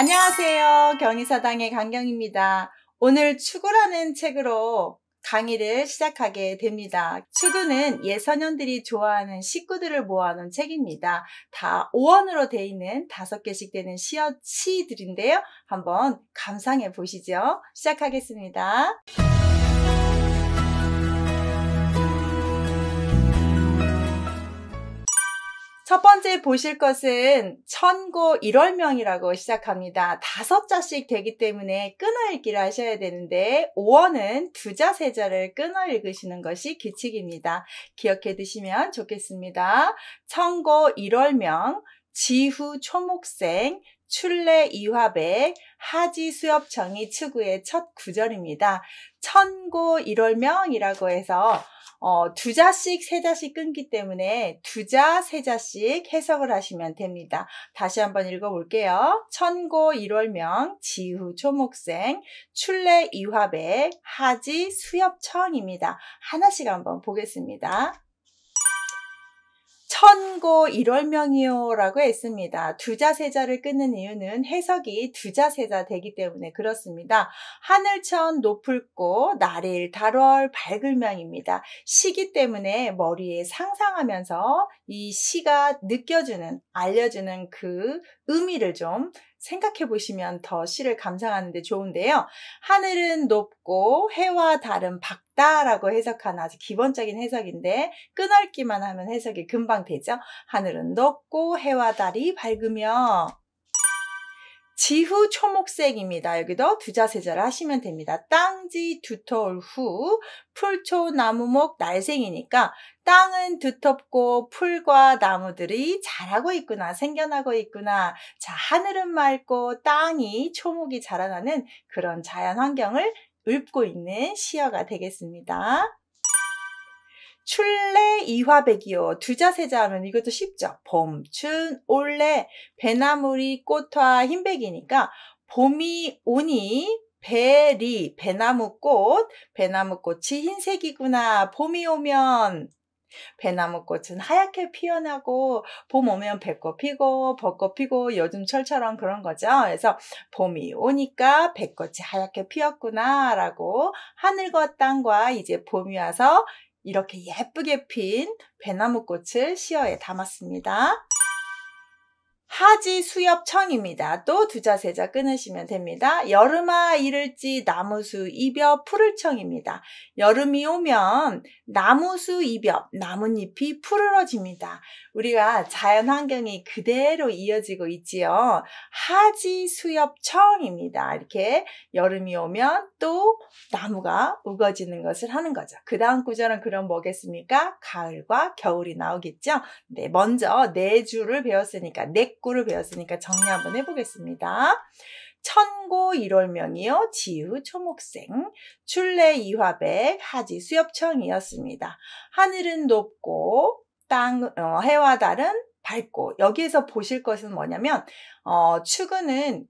안녕하세요. 경희사당의 강경입니다. 오늘 추구라는 책으로 강의를 시작하게 됩니다. 추구는 예소년들이 좋아하는 식구들을 모아놓은 책입니다. 다 5원으로 되어 있는 5개씩 되는 시들인데요. 한번 감상해 보시죠. 시작하겠습니다. 첫 번째 보실 것은 천고 1월명이라고 시작합니다. 5자씩 되기 때문에 끊어 읽기를 하셔야 되는데 5원은 2자, 3자를 끊어 읽으시는 것이 규칙입니다. 기억해 두시면 좋겠습니다. 천고 1월명, 지후 초목생, 출래 이화백, 하지 수엽청이 추구의 첫 구절입니다. 천고 1월명이라고 해서 2자씩, 3자씩 끊기 때문에 2자, 3자씩 해석을 하시면 됩니다. 다시 한번 읽어볼게요. 천고 1월명, 지후 초목생, 출래 이화백, 하지 수엽청입니다. 하나씩 한번 보겠습니다. 천고 1월명이요 라고 했습니다. 2자, 3자를 끊는 이유는 해석이 2자, 3자 되기 때문에 그렇습니다. 하늘천 높을꽃 나릴 달월 밝을명입니다. 시기 때문에 머리에 상상하면서 이 시가 느껴주는, 알려주는 그 의미를 좀 생각해 보시면 더 시를 감상하는 데 좋은데요. 하늘은 높고 해와 달은 밝다라고 해석하는 아주 기본적인 해석인데 끊어읽기만 하면 해석이 금방 되죠. 하늘은 높고 해와 달이 밝으며 지후 초목색입니다. 여기도 2자, 3자를 하시면 됩니다. 땅지 두터울 후 풀초 나무목 날생이니까 땅은 두텁고 풀과 나무들이 자라고 있구나, 생겨나고 있구나. 자, 하늘은 맑고 땅이 초목이 자라나는 그런 자연 환경을 읊고 있는 시어가 되겠습니다. 출래 이화백이요. 2자, 3자 하면 이것도 쉽죠. 봄, 춘, 올래, 배나무리, 꽃화, 흰백이니까 봄이 오니 배리, 배나무꽃, 배나무꽃이 흰색이구나. 봄이 오면 배나무꽃은 하얗게 피어나고 봄 오면 배꽃 피고 벚꽃 피고 요즘 철처럼 그런 거죠. 그래서 봄이 오니까 배꽃이 하얗게 피었구나 라고 하늘과 땅과 이제 봄이 와서 이렇게 예쁘게 핀 배나무꽃을 시어에 담았습니다. 하지 수엽청입니다. 또 2자, 3자 끊으시면 됩니다. 여름아 이를지 나무수 이벽 푸를청입니다. 여름이 오면 나무수 이벽, 나뭇잎이 푸르러집니다. 우리가 자연 환경이 그대로 이어지고 있지요. 하지 수엽청입니다. 이렇게 여름이 오면 또 나무가 우거지는 것을 하는 거죠. 그 다음 구절은 그럼 뭐겠습니까? 가을과 겨울이 나오겠죠. 네, 먼저 네 줄을 배웠으니까 네 구를 배웠으니까 정리 한번 해보겠습니다. 천고 1월명이요. 지후 초목생, 출래 이화백, 하지 수엽청이었습니다. 하늘은 높고 해와 달은 밝고 여기에서 보실 것은 뭐냐면 추구는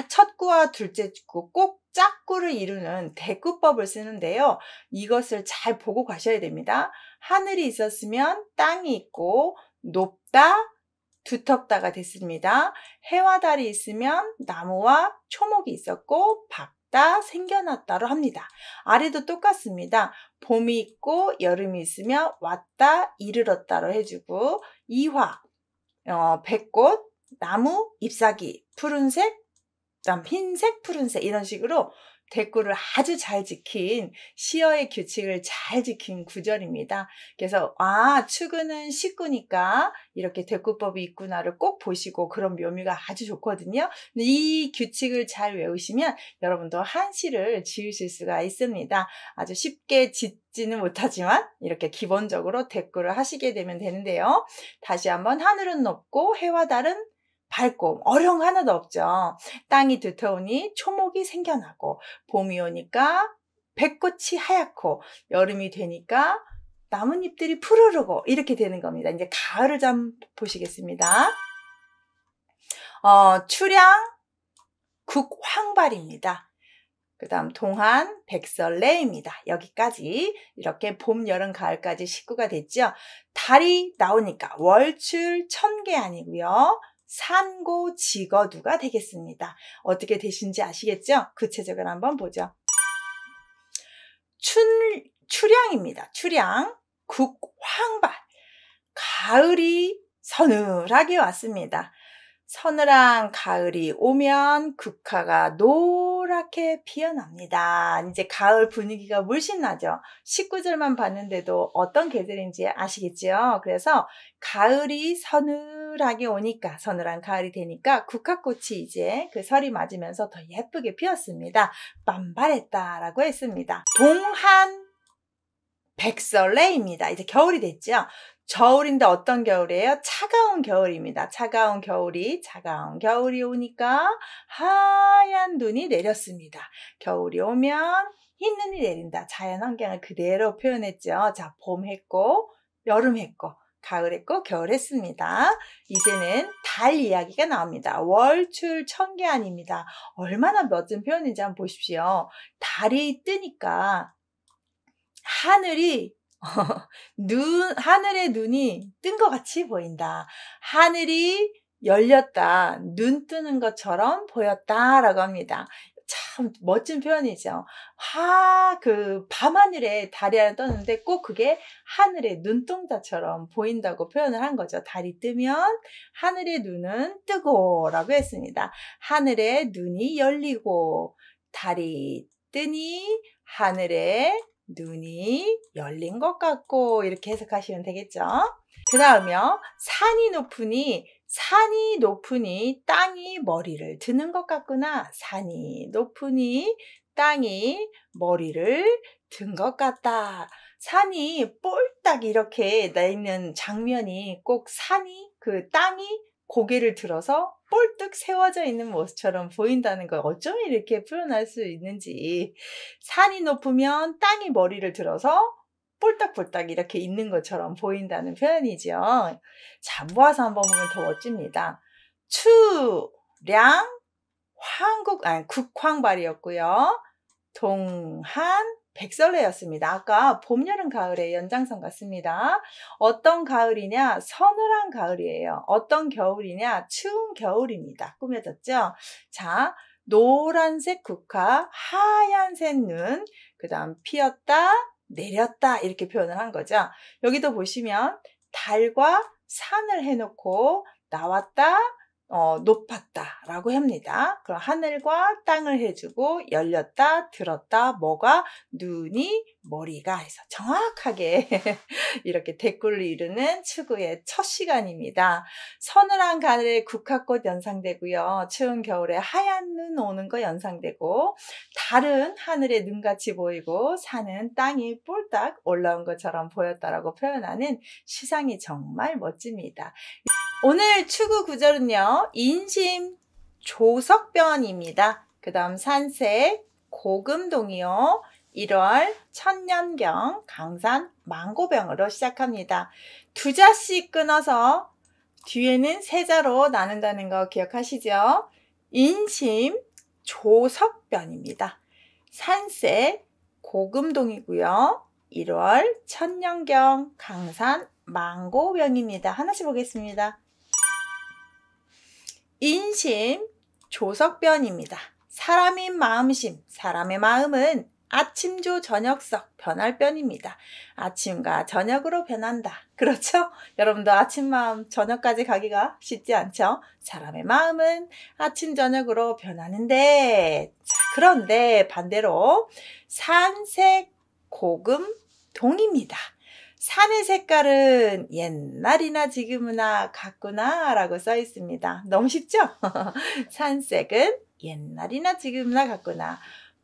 첫 구와 둘째 구 꼭 짝구를 이루는 대구법을 쓰는데요. 이것을 잘 보고 가셔야 됩니다. 하늘이 있었으면 땅이 있고 높다, 두텁다가 됐습니다. 해와 달이 있으면 나무와 초목이 있었고 밝다, 생겨났다로 합니다. 아래도 똑같습니다. 봄이 있고 여름이 있으면 왔다, 이르렀다로 해주고 이화, 백꽃, 나무, 잎사귀, 푸른색, 그다음 흰색, 푸른색 이런 식으로 대꾸를 아주 잘 지킨 시어의 규칙을 잘 지킨 구절입니다. 그래서 추구는 식구니까 이렇게 대꾸법이 있구나를 꼭 보시고 그런 묘미가 아주 좋거든요. 이 규칙을 잘 외우시면 여러분도 한 시를 지으실 수가 있습니다. 아주 쉽게 짓지는 못하지만 이렇게 기본적으로 대꾸를 하시게 되면 되는데요. 다시 한번 하늘은 높고 해와 달은 밝고 어려운 거 하나도 없죠. 땅이 두터우니 초목이 생겨나고 봄이 오니까 백꽃이 하얗고 여름이 되니까 나뭇잎들이 푸르르고 이렇게 되는 겁니다. 이제 가을을 좀 보시겠습니다. 출양 국황발입니다. 그 다음 동한 백설레입니다. 여기까지 이렇게 봄, 여름, 가을까지 식구가 됐죠. 달이 나오니까 월출 천개 아니고요. 산고지거두가 되겠습니다. 어떻게 되신지 아시겠죠? 구체적으로 한번 보죠. 출향입니다. 출향, 국황발. 가을이 서늘하게 왔습니다. 서늘한 가을이 오면 국화가 노랗게 피어납니다. 이제 가을 분위기가 물씬 나죠. 19절만 봤는데도 어떤 계절인지 아시겠죠? 그래서 가을이 서늘하게 오니까, 서늘한 가을이 되니까 국화꽃이 이제 그 설이 맞으면서 더 예쁘게 피었습니다. 빤발했다라고 했습니다. 동한 백설레입니다. 이제 겨울이 됐죠. 겨울인데 어떤 겨울이에요? 차가운 겨울입니다. 차가운 겨울이 오니까 하얀 눈이 내렸습니다. 겨울이 오면 흰 눈이 내린다. 자연환경을 그대로 표현했죠. 자, 봄 했고, 여름 했고, 가을 했고, 겨울 했습니다. 이제는 달 이야기가 나옵니다. 월출천계안입니다. 얼마나 멋진 표현인지 한번 보십시오. 달이 뜨니까 하늘이 하늘의 눈이 뜬 것 같이 보인다. 하늘이 열렸다. 눈 뜨는 것처럼 보였다라고 합니다. 참 멋진 표현이죠. 밤하늘에 달이 하나 떴는데 꼭 그게 하늘의 눈동자처럼 보인다고 표현을 한 거죠. 달이 뜨면 하늘의 눈은 뜨고 라고 했습니다. 하늘의 눈이 열리고 달이 뜨니 하늘의 눈이 열린 것 같고 이렇게 해석하시면 되겠죠. 그 다음이요. 산이 높으니 땅이 머리를 드는 것 같구나. 산이 높으니 땅이 머리를 든 것 같다. 산이 폴딱 이렇게 나 있는 장면이 꼭 땅이 고개를 들어서 폴뜩 세워져 있는 모습처럼 보인다는 걸 어쩌면 이렇게 표현할 수 있는지. 산이 높으면 땅이 머리를 들어서 폴딱폴딱 이렇게 있는 것처럼 보인다는 표현이죠. 자, 모아서 한번 보면 더 멋집니다. 출향, 국황발이었고요. 동한, 백설레였습니다. 아까 봄, 여름, 가을의 연장선 같습니다. 어떤 가을이냐? 서늘한 가을이에요. 어떤 겨울이냐? 추운 겨울입니다. 꾸며졌죠? 자, 노란색 국화, 하얀색 눈, 그 다음 피었다, 내렸다 이렇게 표현을 한 거죠. 여기도 보시면 달과 산을 해놓고 나왔다, 높았다 라고 합니다. 그럼 하늘과 땅을 해주고 열렸다, 들었다, 뭐가, 눈이, 머리가 해서 정확하게 이렇게 댓글을 이루는 추구의 첫 시간입니다. 서늘한 가을에 국화꽃 연상되고요. 추운 겨울에 하얀 눈 오는 거 연상되고, 달은 하늘에 눈같이 보이고 산은 땅이 폴딱 올라온 것처럼 보였다라고 표현하는 시상이 정말 멋집니다. 오늘 추구 구절은요. 인심 조석변입니다. 그 다음 산색 고금동이요. 1월 천년경 강산 망고병으로 시작합니다. 두 자씩 끊어서 뒤에는 세 자로 나눈다는 거 기억하시죠? 인심 조석변입니다. 산색 고금동이고요. 1월 천년경 강산 망고병입니다. 하나씩 보겠습니다. 인심 조석변입니다. 사람인 마음심, 사람의 마음은 아침조 저녁석 변할 변입니다. 아침과 저녁으로 변한다. 그렇죠? 여러분도 아침 마음 저녁까지 가기가 쉽지 않죠? 사람의 마음은 아침 저녁으로 변하는데, 그런데 반대로 산색 고금 동입니다. 산의 색깔은 옛날이나 지금이나 같구나 라고 써 있습니다. 너무 쉽죠? 산색은 옛날이나 지금이나 같구나.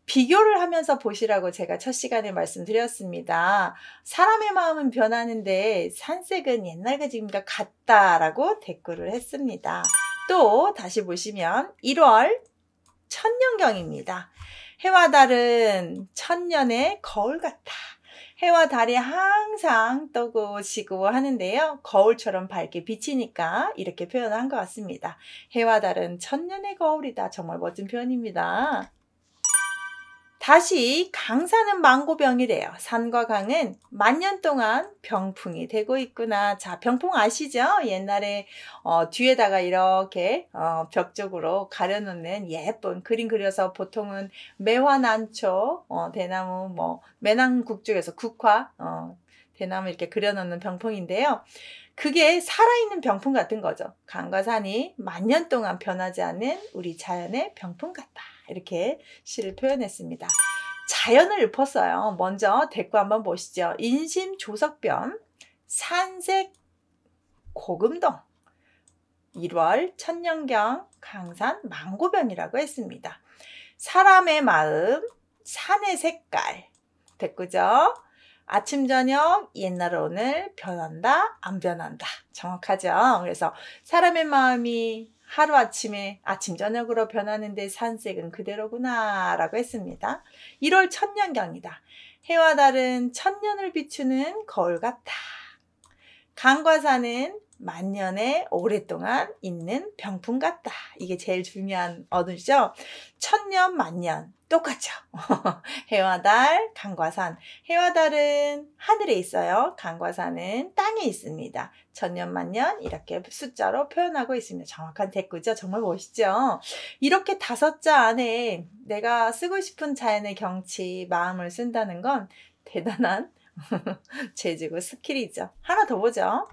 비교를 하면서 보시라고 제가 첫 시간에 말씀드렸습니다. 사람의 마음은 변하는데 산색은 옛날과 지금과 같다라고 댓글을 했습니다. 또 다시 보시면 1월 천년경입니다. 해와 달은 천년의 거울 같다. 해와 달이 항상 뜨고 지고 하는데요. 거울처럼 밝게 비치니까 이렇게 표현한 것 같습니다. 해와 달은 천년의 거울이다. 정말 멋진 표현입니다. 다시 강산은 망고병이래요. 산과 강은 만년 동안 병풍이 되고 있구나. 자, 병풍 아시죠? 옛날에 뒤에다가 이렇게 벽 쪽으로 가려놓는 예쁜 그림 그려서 보통은 매화난초, 대나무, 매낭국 쪽에서 국화, 대나무 이렇게 그려놓는 병풍인데요. 그게 살아있는 병풍 같은 거죠. 강과 산이 만년 동안 변하지 않는 우리 자연의 병풍 같다. 이렇게 시를 표현했습니다. 자연을 읊었어요. 먼저 댓글 한번 보시죠. 인심 조석변, 산색 고금동, 1월 천년경 강산 망고변이라고 했습니다. 사람의 마음, 산의 색깔. 됐고죠? 아침 저녁 옛날 오늘 변한다 안 변한다 정확하죠. 그래서 사람의 마음이 하루아침에 아침 저녁으로 변하는데 산색은 그대로구나 라고 했습니다. 1월 천년경이다. 해와 달은 천년을 비추는 거울 같다. 강과 산은 만년에 오랫동안 있는 병풍 같다. 이게 제일 중요한 어두죠. 천년 만년 똑같죠. 해와 달, 강과 산. 해와 달은 하늘에 있어요. 강과 산은 땅에 있습니다. 천년 만년 이렇게 숫자로 표현하고 있습니다. 정확한 댓글이죠. 정말 멋있죠. 이렇게 5자 안에 내가 쓰고 싶은 자연의 경치, 마음을 쓴다는 건 대단한 재주고 스킬이죠. 하나 더 보죠.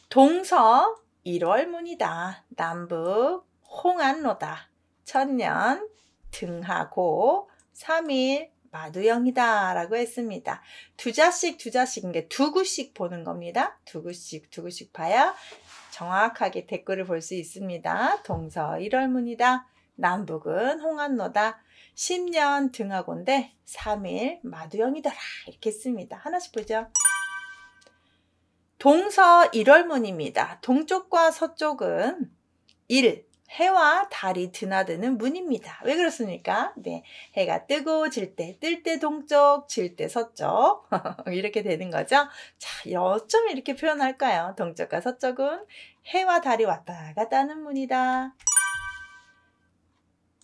동서 1월문이다. 남북 홍안로다. 천년 등하고 3일 마두영이다 라고 했습니다. 두 자씩 이게 두 구씩 보는 겁니다. 두 구씩 봐야 정확하게 댓글을 볼 수 있습니다. 동서 1월문이다. 남북은 홍안로다. 10년 등하고인데 3일 마두영이더라 이렇게 했습니다. 하나씩 보죠. 동서 1월문입니다. 동쪽과 서쪽은 1. 해와 달이 드나드는 문입니다. 왜 그렇습니까? 네, 해가 뜨고 질 때, 뜰 때 동쪽, 질 때 서쪽 이렇게 되는 거죠. 자, 어쩜 이렇게 표현할까요? 동쪽과 서쪽은 해와 달이 왔다 갔다 하는 문이다.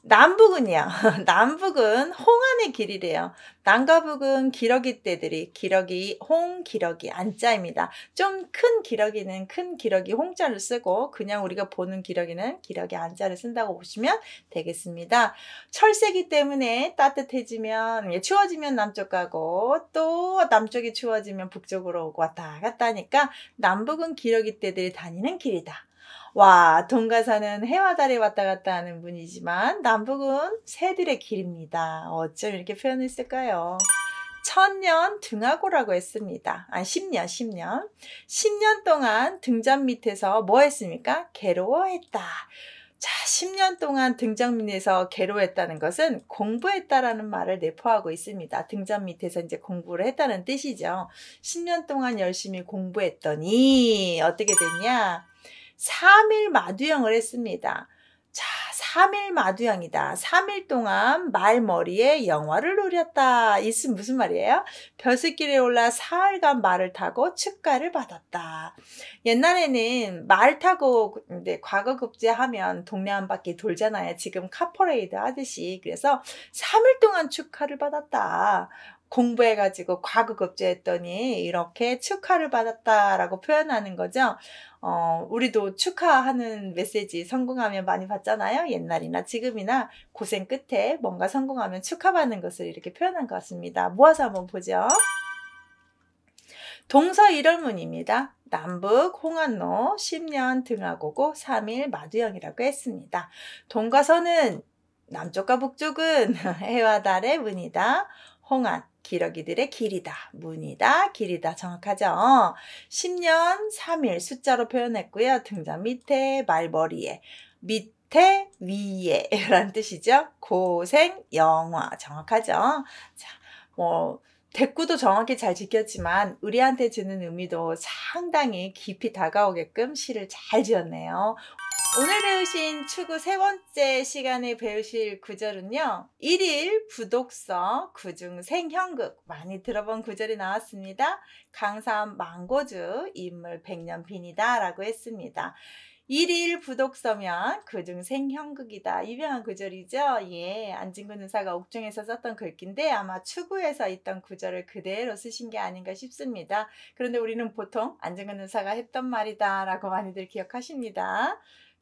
남북은요. 남북은 홍안의 길이래요. 남과 북은 기러기 떼들이 기러기, 홍, 기러기, 안자입니다. 좀 큰 기러기는 큰 기러기 홍자를 쓰고 그냥 우리가 보는 기러기는 기러기 안자를 쓴다고 보시면 되겠습니다. 철새기 때문에 따뜻해지면 추워지면 남쪽 가고 또 남쪽이 추워지면 북쪽으로 오고 왔다 갔다 하니까 남북은 기러기 떼들이 다니는 길이다. 와, 동가산은 해와 달이 왔다 갔다 하는 문이지만 남북은 새들의 길입니다. 어쩜 이렇게 표현했을까요? 천년 등하고라고 했습니다. 10년. 10년 동안 등잔 밑에서 뭐 했습니까? 괴로워했다. 자, 10년 동안 등잔 밑에서 괴로워했다는 것은 공부했다라는 말을 내포하고 있습니다. 등잔 밑에서 이제 공부를 했다는 뜻이죠. 10년 동안 열심히 공부했더니 어떻게 됐냐? 3일 마두영을 했습니다. 자, 3일 마두영이다. 3일 동안 말머리에 영화를 노렸다. 이것은 무슨 말이에요? 벼슬길에 올라 사흘간 말을 타고 축가를 받았다. 옛날에는 말 타고 과거급제하면 동네 한 바퀴 돌잖아요. 지금 카퍼레이드 하듯이. 그래서 3일 동안 축하를 받았다. 공부해가지고 과거급제했더니 이렇게 축하를 받았다라고 표현하는 거죠. 우리도 축하하는 메시지 성공하면 많이 받잖아요. 옛날이나 지금이나 고생 끝에 뭔가 성공하면 축하받는 것을 이렇게 표현한 것 같습니다. 모아서 한번 보죠. 동서 1월문입니다. 남북 홍안로 10년 등하고고 3일 마두영이라고 했습니다. 동과서는 남쪽과 북쪽은 해와 달의 문이다. 홍안 기러기들의 길이다. 문이다. 길이다. 정확하죠? 10년 3일 숫자로 표현했고요. 등잔 밑에 말머리에 밑에 위에 라는 뜻이죠. 고생 영화 정확하죠? 자, 대꾸도 정확히 잘 지켰지만 우리한테 주는 의미도 상당히 깊이 다가오게끔 시를 잘 지었네요. 오늘 배우신 추구 3번째 시간에 배우실 구절은요. 1일 부독서 구중 생형극 많이 들어본 구절이 나왔습니다. 강산 망고주 인물 백년빈이다 라고 했습니다. 일일 부독서면 그중 생형극이다. 유명한 구절이죠. 예, 안진근 의사가 옥중에서 썼던 글귀인데 아마 추구해서 있던 구절을 그대로 쓰신 게 아닌가 싶습니다. 그런데 우리는 보통 안진근 의사가 했던 말이다 라고 많이들 기억하십니다.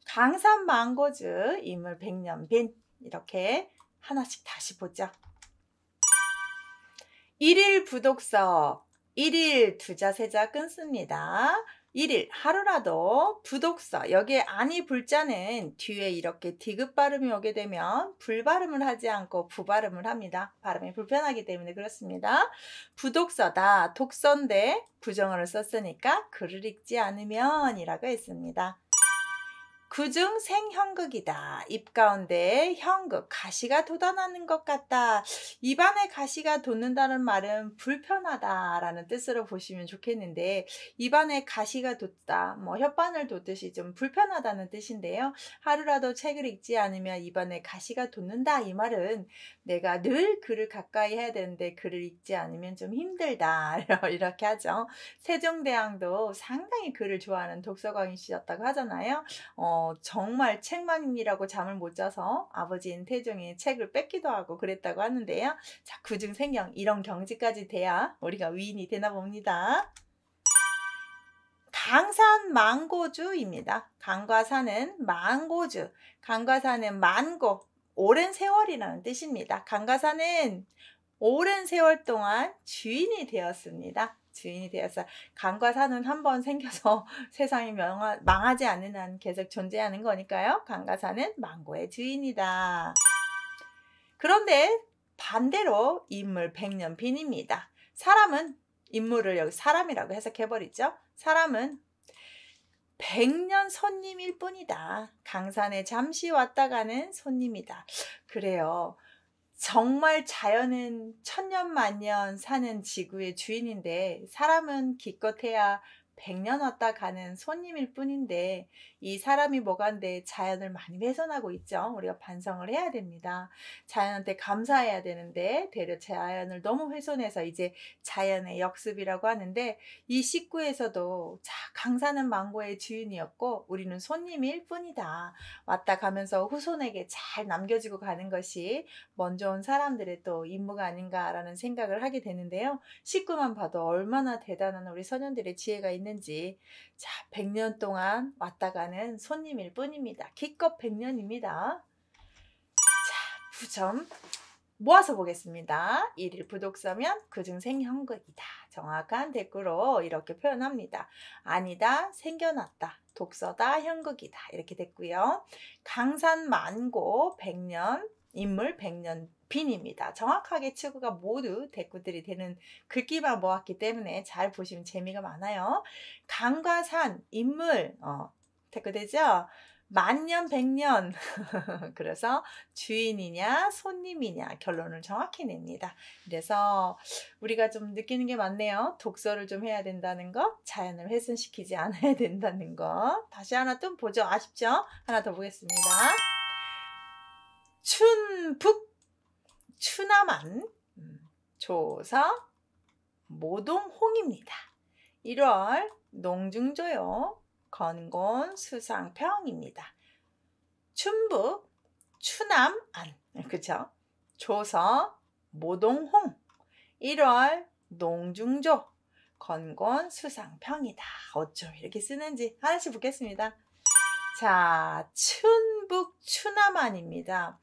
강산망고주, 인물 백년빈. 이렇게 하나씩 다시 보죠. 일일 부독서, 일일 두자 세자 끊습니다. 일일 하루라도 부독서, 여기에 아니 불자는 뒤에 이렇게 디귿 발음이 오게 되면 불발음을 하지 않고 부발음을 합니다. 발음이 불편하기 때문에 그렇습니다. 부독서다, 독서인데 부정어를 썼으니까 글을 읽지 않으면 이라고 했습니다. 그중 생형극이다. 입 가운데 형극, 가시가 돋아나는 것 같다. 입안에 가시가 돋는다는 말은 불편하다라는 뜻으로 보시면 좋겠는데, 입안에 가시가 돋다, 혓바늘 돋듯이 좀 불편하다는 뜻인데요. 하루라도 책을 읽지 않으면 입안에 가시가 돋는다. 이 말은 내가 늘 글을 가까이 해야 되는데 글을 읽지 않으면 좀 힘들다. 이렇게 하죠. 세종대왕도 상당히 글을 좋아하는 독서광이셨다고 하잖아요. 정말 책망이라고 잠을 못 자서 아버지인 태종이 책을 뺏기도 하고 그랬다고 하는데요. 자, 그중 생경, 이런 경지까지 돼야 우리가 위인이 되나 봅니다. 강산망고주입니다. 강과 산은 망고주, 강과 산은 만고, 오랜 세월이라는 뜻입니다. 강과 산은 오랜 세월 동안 주인이 되었습니다. 주인이 되어서 강과 산은 한번 생겨서 세상이 망하지 않는 한 계속 존재하는 거니까요. 강과 산은 망고의 주인이다. 그런데 반대로 인물 백년빈입니다. 사람은, 인물을 여기 사람이라고 해석해버리죠. 사람은 100년 손님일 뿐이다. 강산에 잠시 왔다 가는 손님이다. 그래요. 정말 자연은 천년 만년 사는 지구의 주인인데 사람은 기껏해야 100년 왔다 가는 손님일 뿐인데 이 사람이 뭐간데 자연을 많이 훼손하고 있죠. 우리가 반성을 해야 됩니다. 자연한테 감사해야 되는데 되려 자연을 너무 훼손해서 이제 자연의 역습이라고 하는데 이 시구에서도 강산은 망고의 주인이었고 우리는 손님일 뿐이다. 왔다 가면서 후손에게 잘 남겨주고 가는 것이 먼저 온 사람들의 또 임무가 아닌가라는 생각을 하게 되는데요. 식구만 봐도 얼마나 대단한 우리 소년들의 지혜가 있는지. 자, 100년 동안 왔다 가는 손님일 뿐입니다. 기껏 100년입니다. 자, 부점 모아서 보겠습니다. 일일 부독서면 그중 생형극이다. 정확한 댓글로 이렇게 표현합니다. 아니다, 생겨났다. 독서다, 형극이다. 이렇게 됐고요. 강산만고 100년, 인물 100년 빈입니다. 정확하게 치구가 모두 대꾸들이 되는 글귀만 모았기 때문에 잘 보시면 재미가 많아요. 강과 산, 인물, 대꾸되죠? 만년, 백년. 그래서 주인이냐, 손님이냐, 결론을 정확히 냅니다. 그래서 우리가 좀 느끼는 게 많네요. 독서를 좀 해야 된다는 거, 자연을 훼손시키지 않아야 된다는 거. 다시 하나 또 보죠. 아쉽죠? 하나 더 보겠습니다. 춘북, 추남한, 조서, 모동홍입니다. 1월 농중조요. 건곤 수상평입니다. 춘북, 추남안, 그쵸? 조서, 모동홍, 1월 농중조, 건곤 수상평이다. 어쩜 이렇게 쓰는지 하나씩 보겠습니다. 자, 춘북, 추남안입니다.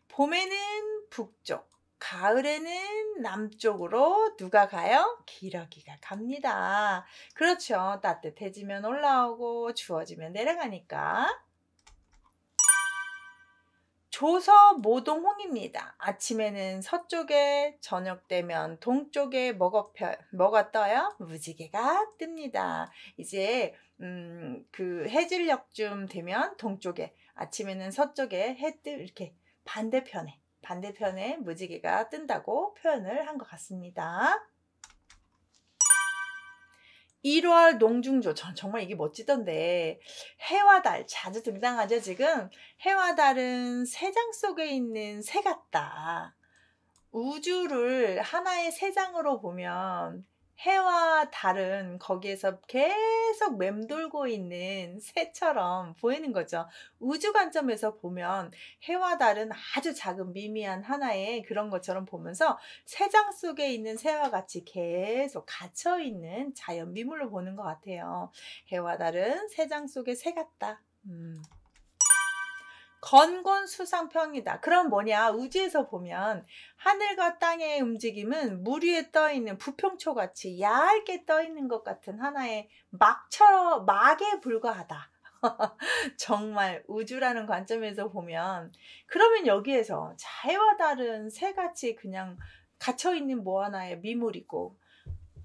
봄에는 북쪽, 가을에는 남쪽으로 누가 가요? 기러기가 갑니다. 그렇죠. 따뜻해지면 올라오고 추워지면 내려가니까. 조서 모동홍입니다. 아침에는 서쪽에, 저녁 되면 동쪽에 뭐가 떠요? 무지개가 뜹니다. 이제 그 해질녘쯤 되면 동쪽에, 아침에는 서쪽에 이렇게 반대편에 무지개가 뜬다고 표현을 한 것 같습니다. 1월 농중조, 정말 이게 멋지던데 해와 달 자주 등장하죠. 지금 해와 달은 새장 속에 있는 새 같다. 우주를 하나의 새장으로 보면 해와 달은 거기에서 계속 맴돌고 있는 새처럼 보이는 거죠. 우주 관점에서 보면 해와 달은 아주 작은 미미한 하나의 그런 것처럼 보면서 새장 속에 있는 새와 같이 계속 갇혀 있는 자연 미물로 보는 것 같아요. 해와 달은 새장 속의 새 같다. 건곤수상평이다. 그럼 뭐냐? 우주에서 보면 하늘과 땅의 움직임은 물 위에 떠 있는 부평초 같이 얇게 떠 있는 것 같은 하나의 막에 불과하다. 정말 우주라는 관점에서 보면, 그러면 여기에서 해와 달은 새같이 그냥 갇혀 있는 뭐 하나의 미물이고,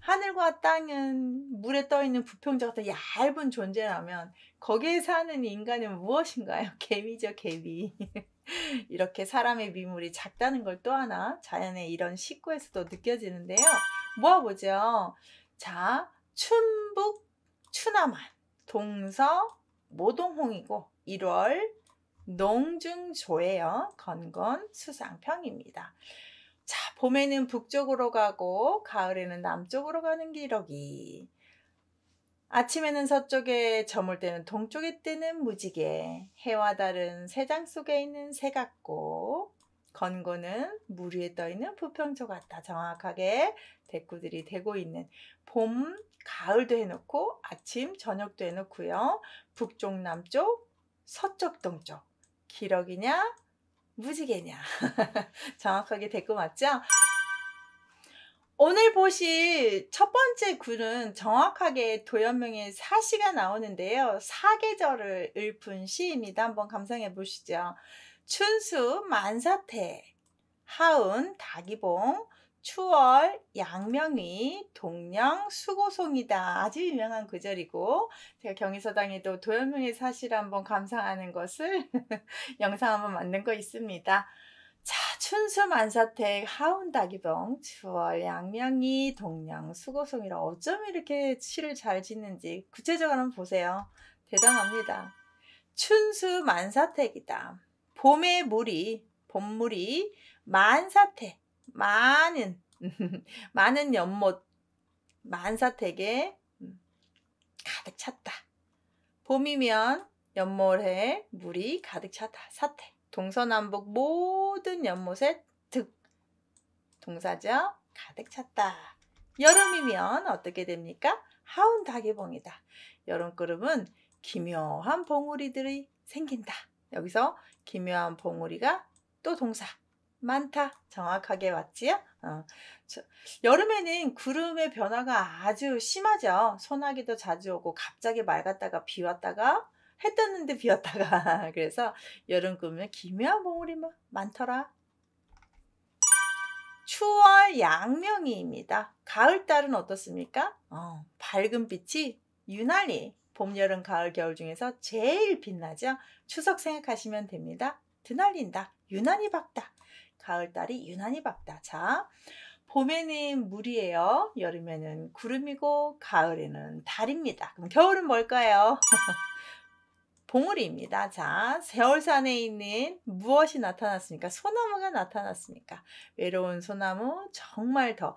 하늘과 땅은 물에 떠 있는 부평자 같은 얇은 존재라면 거기에 사는 인간은 무엇인가요? 개미죠, 개미. 이렇게 사람의 미물이 작다는 걸 또 하나 자연의 이런 식구에서도 느껴지는데요. 모아보죠. 자, 춘북, 추남한, 동서, 모동홍이고 1월 농중조예요. 건건수상평입니다. 자, 봄에는 북쪽으로 가고 가을에는 남쪽으로 가는 기러기. 아침에는 서쪽에 저물 때는 동쪽에 뜨는 무지개. 해와 달은 새장 속에 있는 새 같고 건고는 물 위에 떠 있는 부평초 같다. 정확하게 대꾸들이 되고 있는 봄, 가을도 해놓고 아침, 저녁도 해놓고요. 북쪽, 남쪽, 서쪽, 동쪽. 기러기냐? 무지개냐? 정확하게 대꾸 맞죠? 오늘 보실 첫 번째 글은 정확하게 도연명의 사시가 나오는데요. 사계절을 읊은 시입니다. 한번 감상해 보시죠. 춘수 만사태, 하운 다기봉, 추월 양명이, 동령 수고송이다. 아주 유명한 구절이고 제가 경의서당에도 도연명의 사시를 한번 감상하는 것을 영상 한번 만든 거 있습니다. 자, 춘수 만사택, 하운 다기봉, 추월 양명이, 동령 수고송이라 어쩜 이렇게 시를 잘 짓는지 구체적으로 한번 보세요. 대단합니다. 춘수 만사택이다. 봄의 물이, 봄물이 만사택, 많은 많은 연못 만사택에 가득 찼다. 봄이면 연못에 물이 가득 찼다. 사택. 동서남북 모든 연못에 동사죠. 가득 찼다. 여름이면 어떻게 됩니까? 하운 다기봉이다. 여름구름은 기묘한 봉우리들이 생긴다. 여기서 기묘한 봉우리가 또 동사 많다. 정확하게 맞지요? 여름에는 구름의 변화가 아주 심하죠. 소나기도 자주 오고 갑자기 맑았다가 비 왔다가 해 떴는데 비 왔다가 그래서 여름 구름에 기묘한 봉우리 많더라. 추월 양명이입니다. 가을달은 어떻습니까? 밝은 빛이 유난히 봄, 여름, 가을, 겨울 중에서 제일 빛나죠. 추석 생각하시면 됩니다. 드날린다. 유난히 밝다. 가을달이 유난히 밝다. 자, 봄에는 물이에요. 여름에는 구름이고 가을에는 달입니다. 그럼 겨울은 뭘까요? 봉우리입니다. 자, 세월산에 있는 무엇이 나타났습니까? 소나무가 나타났습니까? 외로운 소나무, 정말 더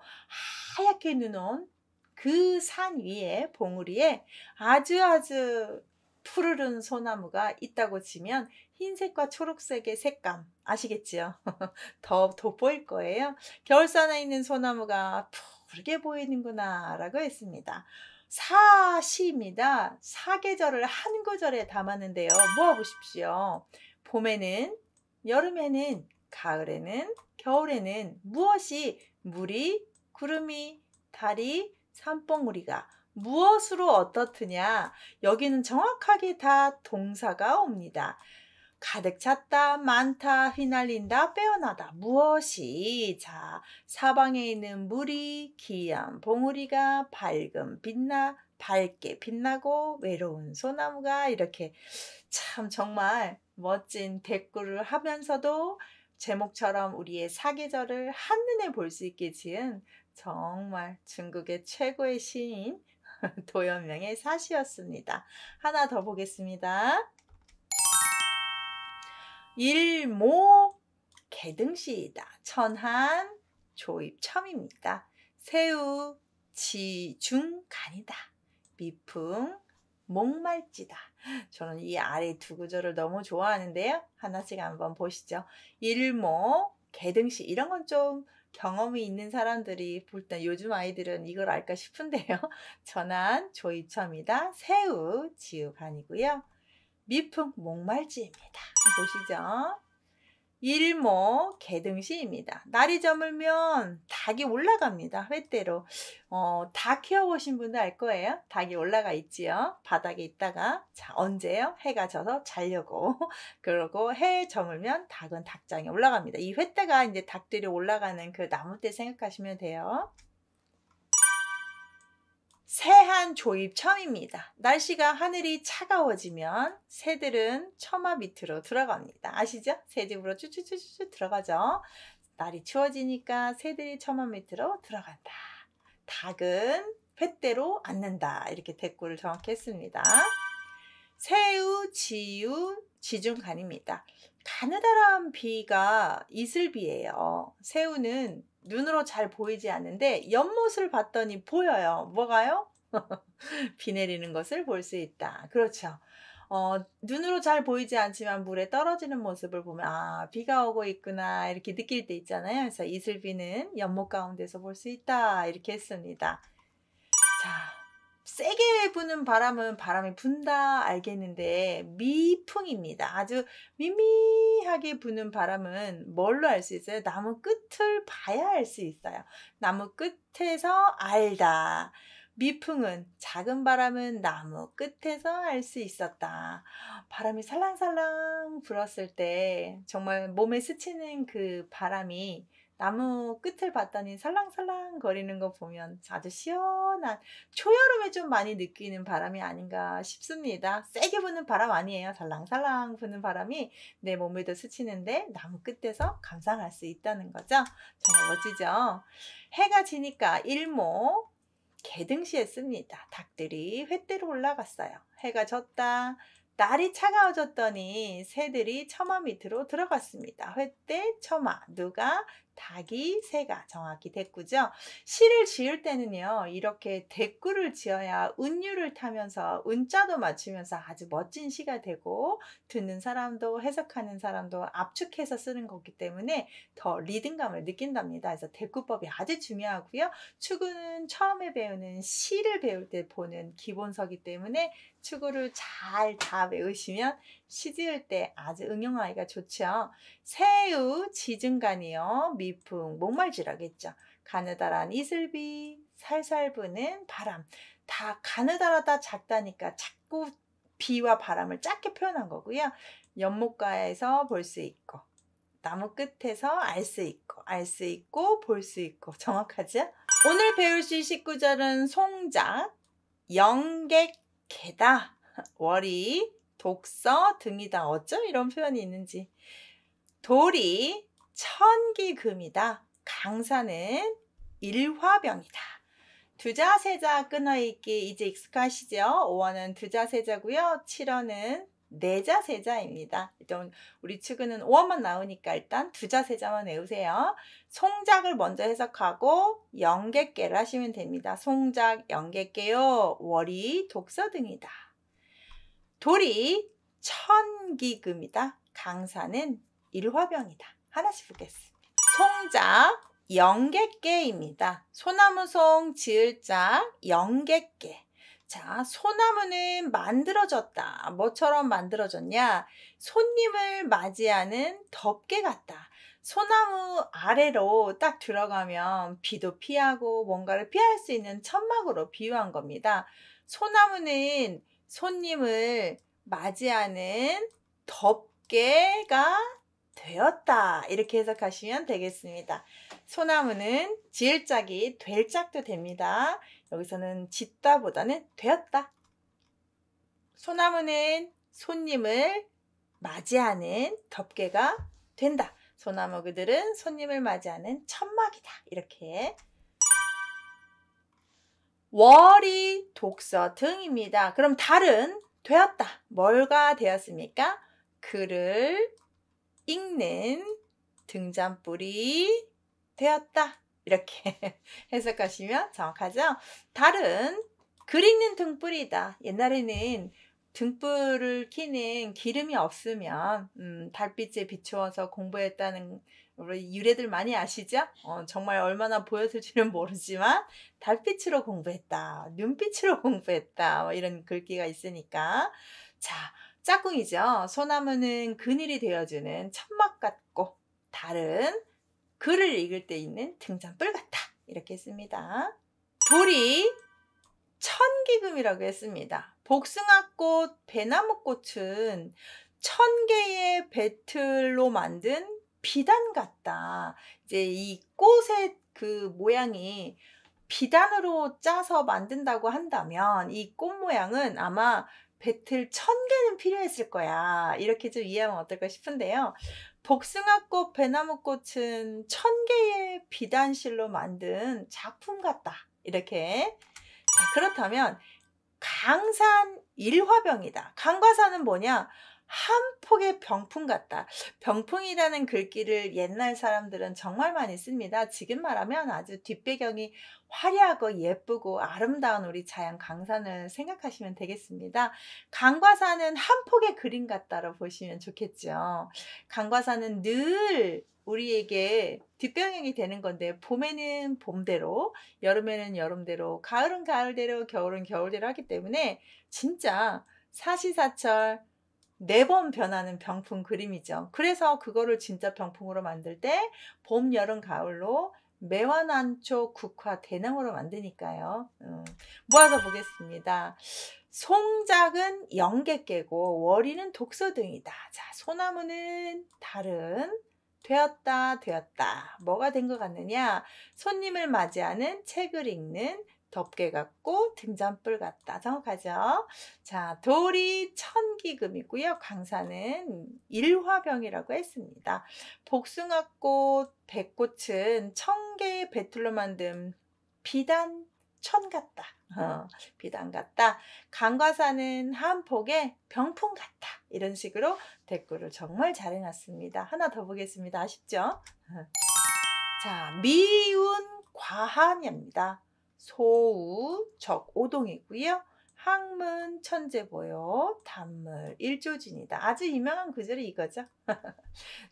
하얗게 눈온 그 산 위에 봉우리에 아주 푸르른 소나무가 있다고 치면 흰색과 초록색의 색감 아시겠지요? 더 돋보일 거예요. 겨울산에 있는 소나무가 푸르게 보이는구나 라고 했습니다. 사시입니다. 사계절을 한 구절에 담았는데요. 모아보십시오. 봄에는, 여름에는, 가을에는, 겨울에는 무엇이 물이, 구름이, 달이, 산봉우리가 무엇으로 어떻느냐? 여기는 정확하게 다 동사가 옵니다. 가득 찼다, 많다, 휘날린다, 빼어나다. 무엇이? 자, 사방에 있는 물이 기이한 봉우리가 밝게 빛나고 외로운 소나무가 이렇게 참 정말 멋진 대꾸를 하면서도 제목처럼 우리의 사계절을 한눈에 볼 수 있게 지은 정말 중국의 최고의 시인 도연명의 사시였습니다. 하나 더 보겠습니다. 일모 개등시이다. 천한 조입첨입니다. 새우 지중간이다. 미풍 목말지다. 저는 이 아래 두 구절을 너무 좋아하는데요. 하나씩 한번 보시죠. 일모, 개등시 이런 건 좀 경험이 있는 사람들이 볼 때 요즘 아이들은 이걸 알까 싶은데요. 전한, 조이첨이다. 새우, 지우간이고요. 미풍, 목말지입니다. 보시죠. 일모, 개등시입니다. 날이 저물면 닭이 올라갑니다. 횟대로. 닭 키워보신 분들 알 거예요. 닭이 올라가 있지요. 바닥에 있다가 자 언제요? 해가 져서 자려고. 그러고 해 저물면 닭은 닭장에 올라갑니다. 이 횟대가 이제 닭들이 올라가는 그 나무대 생각하시면 돼요. 새한 조입 처음입니다. 날씨가 하늘이 차가워지면 새들은 처마 밑으로 들어갑니다. 아시죠? 새 집으로 쭈쭈쭈쭈 들어가죠. 날이 추워지니까 새들이 처마 밑으로 들어간다. 닭은 횟대로 앉는다. 이렇게 대꾸를 정확히 했습니다. 새우, 지우, 지중간입니다. 가느다란 비가 이슬비예요. 새우는 눈으로 잘 보이지 않는데 연못을 봤더니 보여요. 뭐가요? 비 내리는 것을 볼 수 있다. 그렇죠. 눈으로 잘 보이지 않지만 물에 떨어지는 모습을 보면 아 비가 오고 있구나 이렇게 느낄 때 있잖아요. 그래서 이슬비는 연못 가운데서 볼 수 있다 이렇게 했습니다. 자, 세게 부는 바람은 바람이 분다 알겠는데 미풍입니다. 아주 미미하게 부는 바람은 뭘로 알 수 있어요? 나무 끝을 봐야 알 수 있어요. 나무 끝에서 알다. 미풍은 작은 바람은 나무 끝에서 알 수 있었다. 바람이 살랑살랑 불었을 때 정말 몸에 스치는 그 바람이 나무 끝을 봤더니 살랑살랑 거리는 거 보면 아주 시원한 초여름에 좀 많이 느끼는 바람이 아닌가 싶습니다. 세게 부는 바람 아니에요. 살랑살랑 부는 바람이 내 몸에도 스치는데 나무 끝에서 감상할 수 있다는 거죠. 정말 멋지죠? 해가 지니까 일모 개등시했습니다. 닭들이 횟대로 올라갔어요. 해가 졌다. 날이 차가워졌더니 새들이 처마 밑으로 들어갔습니다. 횟대, 처마. 누가? 닭이, 새가 정확히 대꾸죠. 시를 지을 때는요. 이렇게 대꾸를 지어야 운율을 타면서 운자도 맞추면서 아주 멋진 시가 되고 듣는 사람도 해석하는 사람도 압축해서 쓰는 거기 때문에 더 리듬감을 느낀답니다. 그래서 대꾸법이 아주 중요하고요. 축구는 처음에 배우는 시를 배울 때 보는 기본서기 때문에 축구를 잘 다 외우시면 시 지을 때 아주 응용하기가 좋죠. 새우, 지중간이요. 미풍, 목말지라겠죠. 가느다란 이슬비, 살살 부는 바람. 다 가느다라다 작다니까 자꾸 비와 바람을 작게 표현한 거고요. 연못가에서 볼 수 있고 나무 끝에서 알 수 있고 알 수 있고 볼 수 있고 정확하죠? 오늘 배울 시 19절은 송작, 영객개다, 월이, 독서 등이다. 어쩜 이런 표현이 있는지. 돌이 천기금이다. 강사는 일화병이다. 두자 세자 끊어읽기 이제 익숙하시죠? 5어는 두자 세자고요. 7어는 네자 세자입니다. 일단 우리 축구는 5어만 나오니까 일단 두자 세자만 외우세요. 송작을 먼저 해석하고 영객개를 하시면 됩니다. 송작, 영객개요. 월이, 독서 등이다. 돌이 천기금이다. 강사는 일화병이다. 하나씩 보겠습니다. 송작, 영객개입니다. 소나무송, 지을작, 영객개. 자, 소나무는 만들어졌다. 뭐처럼 만들어졌냐? 손님을 맞이하는 덮개 같다. 소나무 아래로 딱 들어가면 비도 피하고 뭔가를 피할 수 있는 천막으로 비유한 겁니다. 소나무는 손님을 맞이하는 덮개가 되었다. 이렇게 해석하시면 되겠습니다. 소나무는 지을 짝이 될 짝도 됩니다. 여기서는 짓다 보다는 되었다. 소나무는 손님을 맞이하는 덮개가 된다. 소나무 그들은 손님을 맞이하는 천막이다. 이렇게. 월이 독서 등입니다. 그럼 달은 되었다. 뭘가 되었습니까? 글을 읽는 등잔불이 되었다. 이렇게 해석하시면 정확하죠? 달은 글 읽는 등불이다. 옛날에는 등불을 켜는 기름이 없으면 달빛에 비추어서 공부했다는 우리 유래들 많이 아시죠? 정말 얼마나 보였을지는 모르지만 달빛으로 공부했다. 눈빛으로 공부했다. 뭐 이런 글귀가 있으니까. 자, 짝꿍이죠. 소나무는 그늘이 되어주는 천막 같고 달은 글을 읽을 때 있는 등잔불 같다. 이렇게 했습니다. 돌이 천기금이라고 했습니다. 복숭아꽃, 배나무꽃은 1000개의 배틀로 만든 비단 같다. 이제 이 꽃의 그 모양이 비단으로 짜서 만든다고 한다면 이 꽃 모양은 아마 배틀 1000개는 필요했을 거야. 이렇게 좀 이해하면 어떨까 싶은데요. 복숭아꽃, 배나무꽃은 1000개의 비단실로 만든 작품 같다. 이렇게. 자, 그렇다면 강산 일화병이다. 강과사는 뭐냐? 한 폭의 병풍 같다. 병풍이라는 글귀를 옛날 사람들은 정말 많이 씁니다. 지금 말하면 아주 뒷배경이 화려하고 예쁘고 아름다운 우리 자연 강산을 생각하시면 되겠습니다. 강과사는 한 폭의 그림 같다로 보시면 좋겠죠. 강과사는 늘 우리에게 뒷배경이 되는 건데 봄에는 봄대로, 여름에는 여름대로, 가을은 가을대로, 겨울은 겨울대로 하기 때문에 진짜 사시사철 4번 변하는 병풍 그림이죠. 그래서 그거를 진짜 병풍으로 만들 때 봄, 여름, 가을로 매화난초, 국화, 대나무로 만드니까요. 모아서 보겠습니다. 송작은 영객깨고 월이는 독서등이다. 자, 소나무는 달은 되었다. 뭐가 된 것 같느냐? 손님을 맞이하는 책을 읽는 덮개 같고 등잔불 같다. 정확하죠? 자, 돌이 천기금이고요. 강산은 일화병이라고 했습니다. 복숭아꽃, 백꽃은 1000개의 배틀로 만든 비단 천 같다. 비단 같다. 강과사는 한 폭의 병풍 같다. 이런 식으로 댓글을 정말 잘 해놨습니다. 하나 더 보겠습니다. 아쉽죠? 자, 미운 과한입니다. 소우, 적오동이고요. 학문, 천재보요, 단물, 일조진이다. 아주 유명한 구절이 이거죠.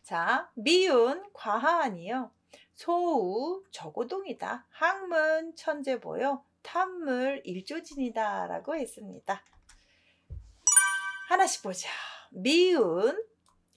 자, 미운, 과한이요. 소우, 적오동이다. 학문, 천재보요, 탐물, 일조진이다. 라고 했습니다. 하나씩 보자. 미운,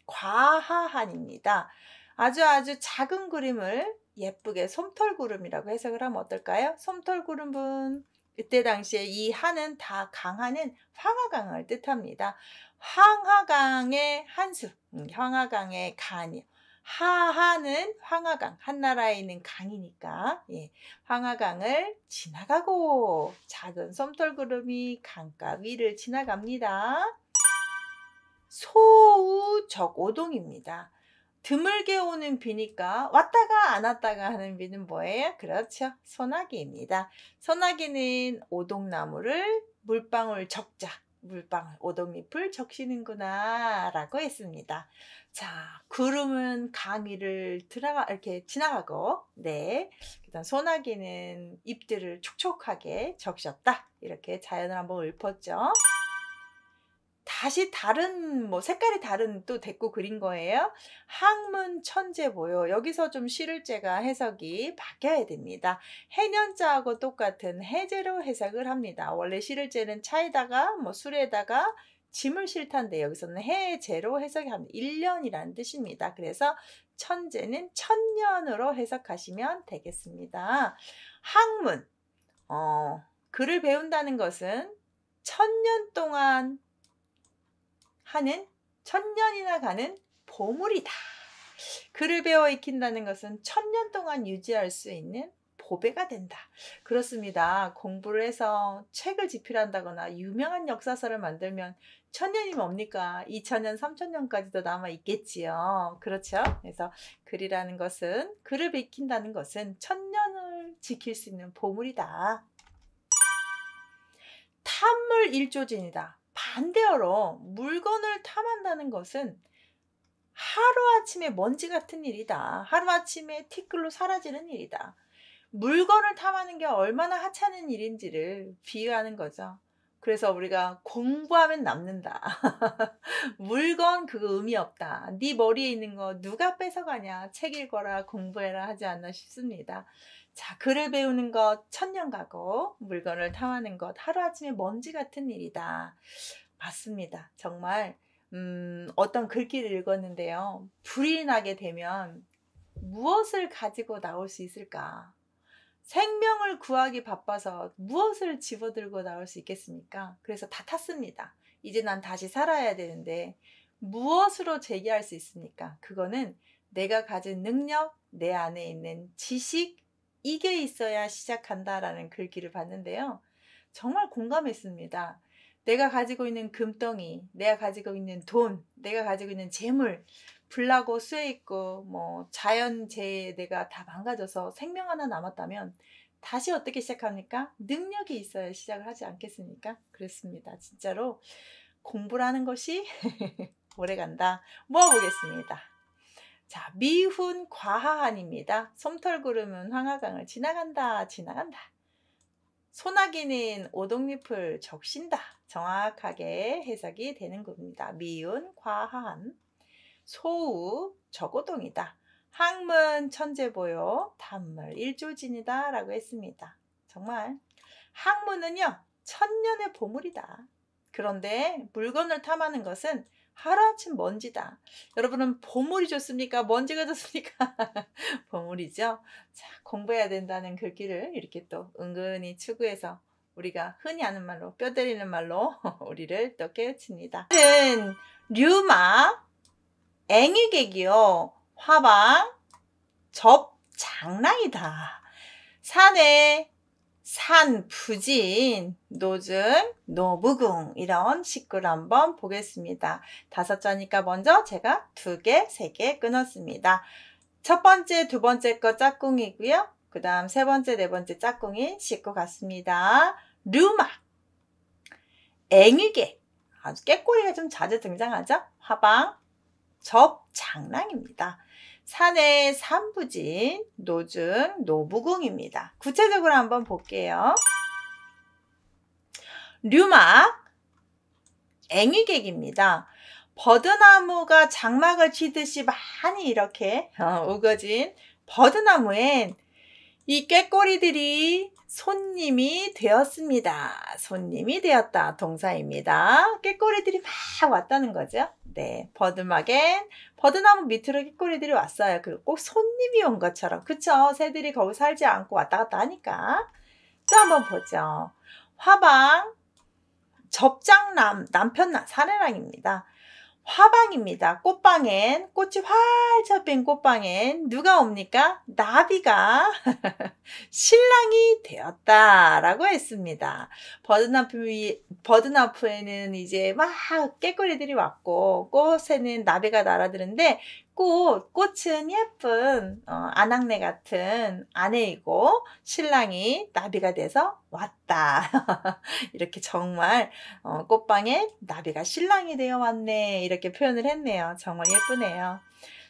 과하한입니다. 아주 작은 그림을 예쁘게 솜털구름이라고 해석을 하면 어떨까요? 솜털구름은 이때 당시에 이 한은 다 강하는 황하강을 뜻합니다. 황하강의 한수, 황하강의 간이요. 하하는 황하강, 한나라에 있는 강이니까 예, 황하강을 지나가고 작은 솜털구름이 강가 위를 지나갑니다. 소우적오동입니다. 드물게 오는 비니까 왔다가 안 왔다가 하는 비는 뭐예요? 그렇죠. 소나기입니다. 소나기는 오동나무를 물방울 적자, 물방울 오동잎을 적시는구나 라고 했습니다. 자, 구름은 강 위를 이렇게 지나가고, 네. 그다음 소나기는 잎들을 촉촉하게 적셨다. 이렇게 자연을 한번 읊었죠. 다시 다른 색깔이 다른 또 댓글 그린 거예요. 학문 천재보요. 여기서 좀 시를제가 해석이 바뀌어야 됩니다. 해년자하고 똑같은 해제로 해석을 합니다. 원래 시를제는 차에다가 술에다가 짐을 실탄데 여기서는 해제로 해석이 합니다. 1년이라는 뜻입니다. 그래서 천재는 천년으로 해석하시면 되겠습니다. 학문, 글을 배운다는 것은 1000년 동안 하는 1000년이나 가는 보물이다. 글을 배워 익힌다는 것은 1000년 동안 유지할 수 있는 보배가 된다. 그렇습니다. 공부를 해서 책을 집필한다거나 유명한 역사서를 만들면 1000년이 뭡니까? 2000년, 3000년까지도 남아 있겠지요. 그렇죠? 그래서 글이라는 것은, 글을 익힌다는 것은 1000년을 지킬 수 있는 보물이다. 탐물 일조진이다. 반대어로 물건을 탐한다는 것은 하루아침에 먼지 같은 일이다. 하루아침에 티끌로 사라지는 일이다. 물건을 탐하는 게 얼마나 하찮은 일인지를 비유하는 거죠. 그래서 우리가 공부하면 남는다. 물건 그거 의미 없다. 네 머리에 있는 거 누가 뺏어가냐. 책 읽어라 공부해라 하지 않나 싶습니다. 자, 글을 배우는 것 천년 가고 물건을 탐하는 것 하루아침에 먼지 같은 일이다. 맞습니다. 정말 어떤 글귀를 읽었는데요. 불이 나게 되면 무엇을 가지고 나올 수 있을까? 생명을 구하기 바빠서 무엇을 집어들고 나올 수 있겠습니까? 그래서 다 탔습니다. 이제 난 다시 살아야 되는데 무엇으로 재기할 수 있습니까? 그거는 내가 가진 능력, 내 안에 있는 지식, 이게 있어야 시작한다라는 글귀를 봤는데요. 정말 공감했습니다. 내가 가지고 있는 금덩이, 내가 가지고 있는 돈, 내가 가지고 있는 재물, 불나고 쇠 있고 뭐 자연재해에 내가 다 망가져서 생명 하나 남았다면 다시 어떻게 시작합니까? 능력이 있어야 시작을 하지 않겠습니까? 그렇습니다. 진짜로 공부라는 것이 오래간다. 모아보겠습니다. 자, 미훈 과하한입니다. 솜털 구름은 황하강을 지나간다. 소나기는 오동잎을 적신다. 정확하게 해석이 되는 겁니다. 미훈 과하한. 소우 적오동이다. 학문 천재보요 단물 일조진이다 라고 했습니다. 정말 학문은요 천년의 보물이다. 그런데 물건을 탐하는 것은 하루아침 먼지다. 여러분은 보물이 좋습니까? 먼지가 좋습니까? 보물이죠. 자, 공부해야 된다는 글귀를 이렇게 또 은근히 추구해서 우리가 흔히 하는 말로 뼈 때리는 말로 우리를 또 깨우칩니다. 류마 앵이객이요. 화방 접장랑이다. 산에 산부진 노증 노무궁 이런 식구를 한번 보겠습니다. 5자니까 먼저 제가 2개, 3개 끊었습니다. 첫 번째, 두 번째 거 짝꿍이고요. 그 다음 세 번째, 네 번째 짝꿍이 식구 같습니다. 류마 앵이객 아주 깨꼬리가 좀 자주 등장하죠. 화방 접장랑입니다. 산의 산부진, 노증, 노무궁입니다. 구체적으로 한번 볼게요. 류막, 앵이객입니다. 버드나무가 장막을 치듯이 많이 이렇게 우거진 버드나무엔 이 꾀꼬리들이 손님이 되었습니다. 손님이 되었다. 동사입니다. 꾀꼬리들이 막 왔다는 거죠. 네, 버드막엔 버드나무 밑으로 꾀꼬리들이 왔어요. 그리고 꼭 손님이 온 것처럼. 그쵸? 새들이 거기 살지 않고 왔다 갔다 하니까. 또 한번 보죠. 화방, 접장남, 남편남, 사내랑입니다. 화방입니다. 꽃방엔, 꽃이 활짝 핀 꽃방엔 누가 옵니까? 나비가 신랑이 되었다라고 했습니다. 버드나무에는 이제 막 깨꼬리들이 왔고 꽃에는 나비가 날아드는데 꽃은 예쁜 아낙네 같은 아내이고 신랑이 나비가 돼서 왔다. 이렇게 정말 꽃방에 나비가 신랑이 되어 왔네 이렇게 표현을 했네요. 정말 예쁘네요.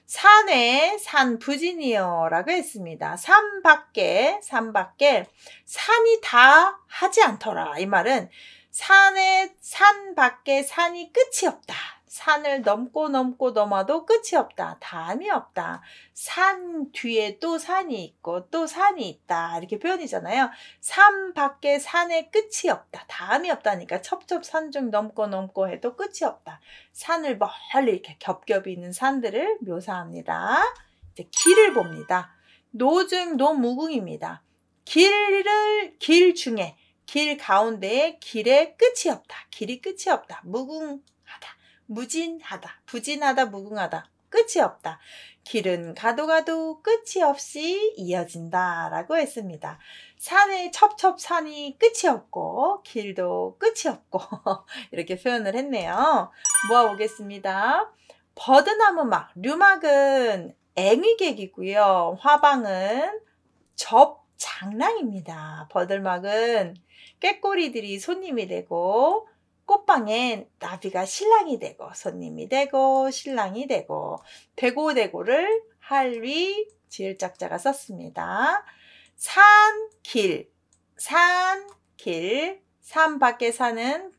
산에 산부진이요 라고 했습니다. 산 밖에 산이 다 하지 않더라. 이 말은 산 밖에 산이 끝이 없다. 산을 넘어도 끝이 없다. 담이 없다. 산 뒤에 또 산이 있고 또 산이 있다. 이렇게 표현이잖아요. 산 밖에 산에 끝이 없다. 담이 없다니까 첩첩산중 넘고 해도 끝이 없다. 산을 멀리 이렇게 겹겹이 있는 산들을 묘사합니다. 이제 길을 봅니다. 노증 노무궁입니다. 길 중에 길 가운데에 길에 끝이 없다. 길이 끝이 없다. 무궁하다. 무진하다. 부진하다. 무궁하다. 끝이 없다. 길은 가도 끝이 없이 이어진다 라고 했습니다. 산에 첩첩산이 끝이 없고 길도 끝이 없고 이렇게 표현을 했네요. 모아보겠습니다. 버드나무막, 류막은 앵이객이고요. 화방은 접장랑입니다. 버들막은 꾀꼬리들이 손님이 되고 꽃방엔 나비가 신랑이 되고 손님이 되고 신랑이 되고 대고를 할위 지을짝자가 썼습니다. 산, 길, 산, 길, 산 밖에 사는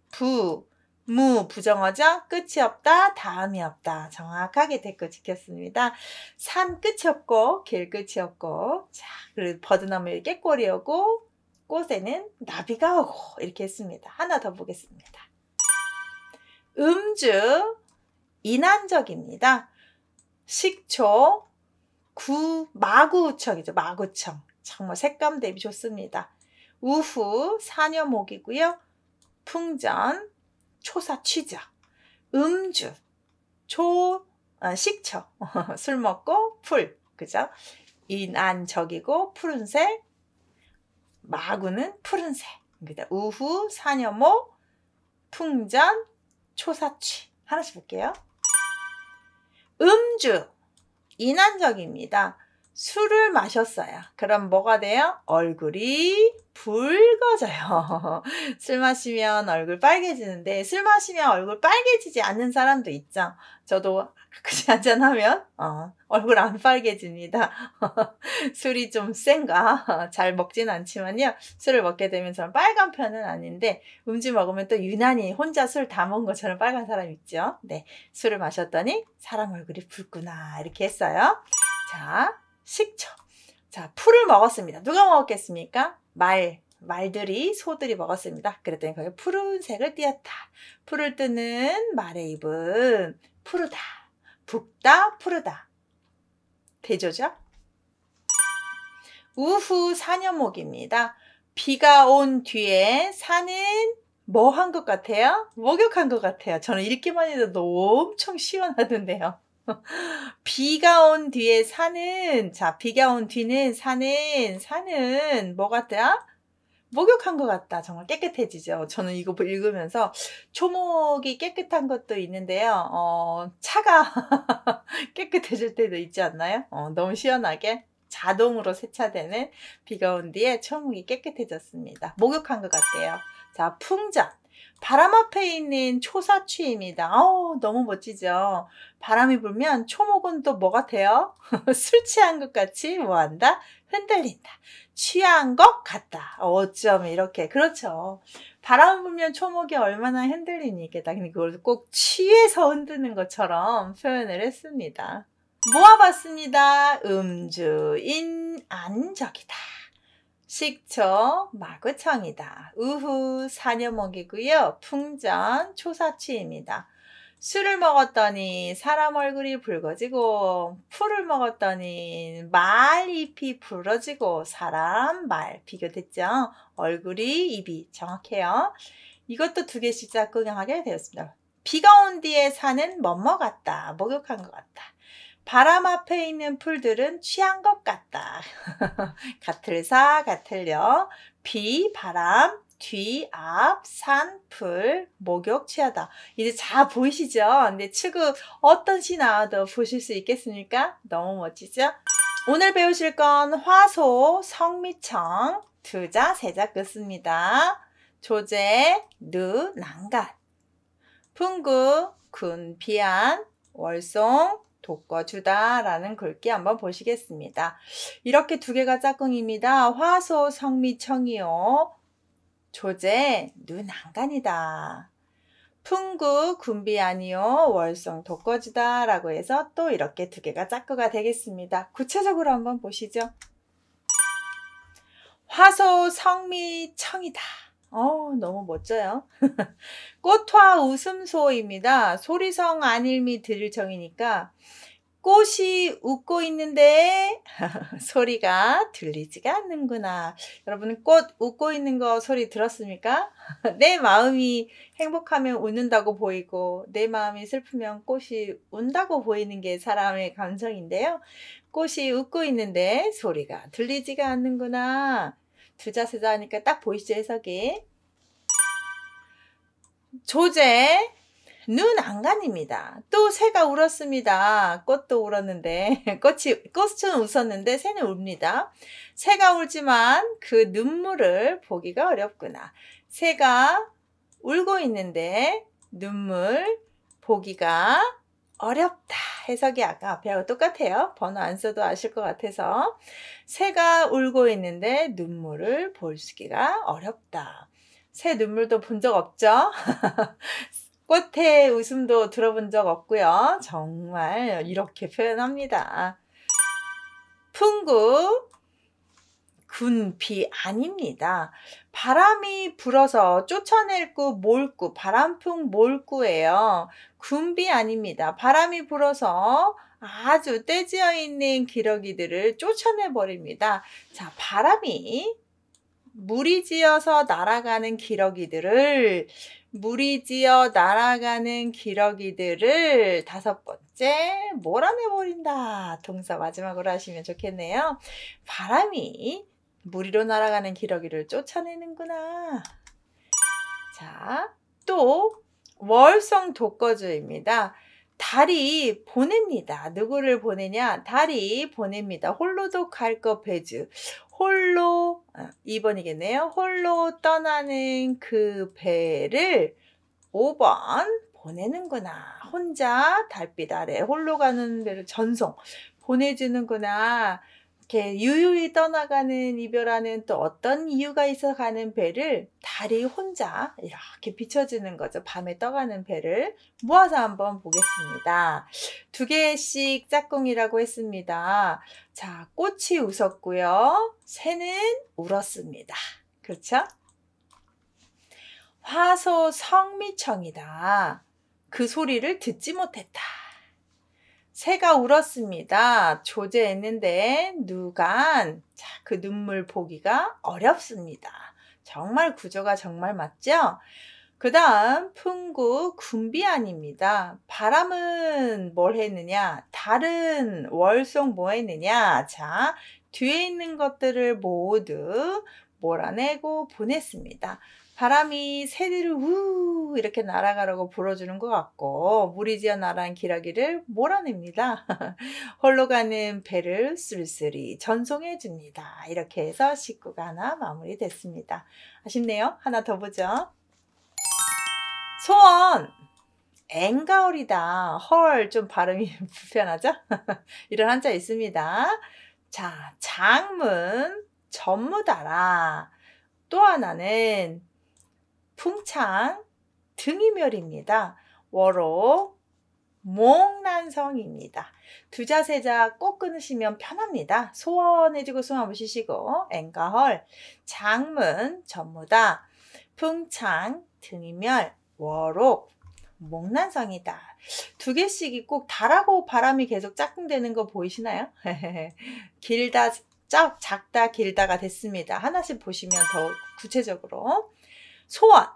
부정어죠? 끝이 없다, 다음이 없다. 정확하게 댓글 지켰습니다. 산 끝이 없고, 길 끝이 없고, 자, 그리고 버드나무에 깨꼬리 오고, 꽃에는 나비가 오고, 이렇게 했습니다. 하나 더 보겠습니다. 음주, 인안적입니다. 식초, 마구청이죠. 마구청. 정말 색감 대비 좋습니다. 우후, 사녀목이고요. 풍전, 초사취죠. 음주, 식초, 술 먹고 풀, 그죠? 인안적이고 푸른색, 마구는 푸른색. 우후, 사녀목, 풍전, 초사취. 하나씩 볼게요. 음주, 인안적입니다. 술을 마셨어요. 그럼 뭐가 돼요? 얼굴이 붉어져요. 술 마시면 얼굴 빨개지는데 술 마시면 얼굴 빨개지지 않는 사람도 있죠. 저도 가끔씩 한잔하면 얼굴 안 빨개집니다. 술이 좀 센가? 잘 먹진 않지만요. 술을 먹게 되면 저는 빨간 편은 아닌데 음주 먹으면 또 유난히 혼자 술 다 먹은 것처럼 빨간 사람 있죠. 네, 술을 마셨더니 사람 얼굴이 붉구나 이렇게 했어요. 자, 식초. 자, 풀을 먹었습니다. 누가 먹었겠습니까? 말들이, 소들이 먹었습니다. 그랬더니 거기 푸른색을 띄었다. 풀을 뜨는 말의 입은 푸르다, 붉다, 푸르다. 대조죠? 우후 사녀목입니다. 비가 온 뒤에 산은 뭐 한 것 같아요? 목욕한 것 같아요. 저는 읽기만 해도 엄청 시원하던데요. 비가 온 뒤에 산은, 자, 비가 온 뒤는 산은 뭐 같다? 목욕한 것 같다. 정말 깨끗해지죠. 저는 이거 읽으면서 초목이 깨끗한 것도 있는데요. 차가 깨끗해질 때도 있지 않나요? 너무 시원하게 자동으로 세차되는 비가 온 뒤에 초목이 깨끗해졌습니다. 목욕한 것 같대요. 자, 풍전. 바람 앞에 있는 초사취입니다. 너무 멋지죠? 바람이 불면 초목은 또 뭐 같아요? 술 취한 것 같이 뭐 한다? 흔들린다. 취한 것 같다. 어쩜 이렇게. 그렇죠. 바람 불면 초목이 얼마나 흔들리니까 그걸 꼭 취해서 흔드는 것처럼 표현을 했습니다. 모아봤습니다. 음주인 안적이다. 식초, 마구청이다. 우후, 사녀목이고요. 풍전, 초사취입니다. 술을 먹었더니 사람 얼굴이 붉어지고, 풀을 먹었더니 말잎이 부러지고, 사람, 말 비교됐죠? 얼굴이, 입이 정확해요. 이것도 두 개씩 짝꿍하게 되었습니다. 비가 온 뒤에 산은 뭐뭐 같다. 목욕한 것 같다. 바람 앞에 있는 풀들은 취한 것 같다. 같을사, 같을려. 비, 바람, 뒤, 앞, 산, 풀, 목욕, 취하다. 이제 잘 보이시죠? 근데 추구 어떤 시 나와도 보실 수 있겠습니까? 너무 멋지죠? 오늘 배우실 건 화소, 성미청, 두자, 세자 끝습니다. 조제, 누, 난간. 풍구, 군, 비안, 월송, 돋궈주다 라는 글귀 한번 보시겠습니다. 이렇게 두 개가 짝꿍입니다. 화소, 성미청이요. 조제, 눈안간이다. 풍구, 군비아니요. 월성, 돋궈주다 라고 해서 또 이렇게 두 개가 짝꿍가 되겠습니다. 구체적으로 한번 보시죠. 화소, 성미청이다. 너무 멋져요. 꽃화 웃음소입니다. 소리성 안일미 들을정이니까 꽃이 웃고 있는데 소리가 들리지가 않는구나. 여러분 꽃 웃고 있는 거 소리 들었습니까? 내 마음이 행복하면 웃는다고 보이고 내 마음이 슬프면 꽃이 운다고 보이는 게 사람의 감정인데요. 꽃이 웃고 있는데 소리가 들리지가 않는구나. 두자세자 하니까 딱 보이시죠, 해석이. 조제, 눈 안간입니다. 또 새가 울었습니다. 꽃도 울었는데, 꽃은 웃었는데 새는 웁니다. 새가 울지만 그 눈물을 보기가 어렵구나. 새가 울고 있는데 눈물 보기가 어렵다. 해석이 아까 앞에하고 똑같아요. 번호 안 써도 아실 것 같아서. 새가 울고 있는데 눈물을 보이기가 어렵다. 새 눈물도 본 적 없죠? 꽃의 웃음도 들어본 적 없고요. 정말 이렇게 표현합니다. 풍구, 군비 아닙니다. 바람이 불어서 쫓아낼구 몰구, 바람풍 몰구예요. 군비 아닙니다. 바람이 불어서 아주 떼지어 있는 기러기들을 쫓아내 버립니다. 자, 바람이 무리지어서 날아가는 기러기들을 다섯 번째 몰아내버린다. 동사 마지막으로 하시면 좋겠네요. 바람이 무리로 날아가는 기러기를 쫓아내는구나. 자, 또 월성 독거주입니다. 달이 보냅니다. 누구를 보내냐? 달이 보냅니다. 홀로도 갈 것 배주. 홀로 2번이겠네요. 홀로 떠나는 그 배를 5번 보내는구나. 혼자 달빛 아래 홀로 가는 배를 전송 보내주는구나. 이렇게 유유히 떠나가는 이별하는 또 어떤 이유가 있어 가는 배를 달이 혼자 이렇게 비춰주는 거죠. 밤에 떠가는 배를 모아서 한번 보겠습니다. 2개씩 짝꿍이라고 했습니다. 자, 꽃이 웃었고요. 새는 울었습니다. 그렇죠? 화소 성미청이다. 그 소리를 듣지 못했다. 새가 울었습니다. 조제했는데 누간. 자, 그 눈물 보기가 어렵습니다. 정말 구조가 정말 맞죠? 그 다음 풍구 군비안입니다. 바람은 뭘 했느냐? 달은 월송 뭐 했느냐? 자, 뒤에 있는 것들을 모두 몰아내고 보냈습니다. 바람이 새들을 우 이렇게 날아가라고 불어주는 것 같고 무리지어 날아간 기러기를 몰아냅니다. 홀로 가는 배를 쓸쓸히 전송해 줍니다. 이렇게 해서 식구가 하나 마무리됐습니다. 아쉽네요. 하나 더 보죠. 소원 앵가월이다. 헐 좀 발음이 불편하죠? 이런 한자 있습니다. 자, 장문 전무다라. 또 하나는 풍창 등이멸입니다. 워로 몽난성입니다. 두자 세자 꼭 끊으시면 편합니다. 소원해주고 숨 한번 쉬시고 앵가헐 장문 전무다 풍창 등이멸 워록 몽난성이다. 2개씩이 꼭 달하고 바람이 계속 짝꿍되는 거 보이시나요? 길다 작다 길다가 됐습니다. 하나씩 보시면 더 구체적으로 소원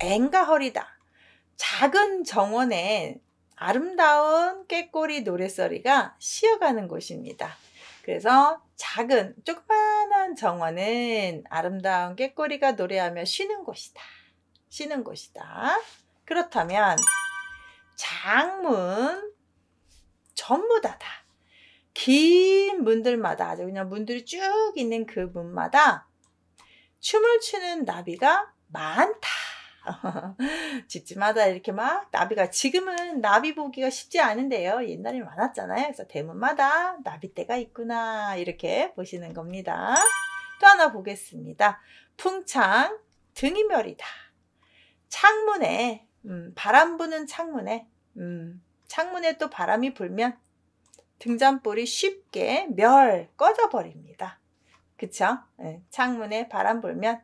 앵가허리다. 작은 정원에 아름다운 꾀꼬리 노랫소리가 쉬어가는 곳입니다. 그래서 작은 조그만한 정원은 아름다운 꾀꼬리가 노래하며 쉬는 곳이다. 쉬는 곳이다. 그렇다면 장문 전무다다. 긴 문들마다 아주 그냥 문들이 쭉 있는 그 문마다 춤을 추는 나비가 많다. 집집마다 이렇게 막 나비가 지금은 나비 보기가 쉽지 않은데요. 옛날에 많았잖아요. 그래서 대문마다 나비떼가 있구나 이렇게 보시는 겁니다. 또 하나 보겠습니다. 풍창 등이멸이다. 창문에 바람 부는 창문에 또 바람이 불면 등잔불이 쉽게 꺼져 버립니다. 그쵸? 네, 창문에 바람 불면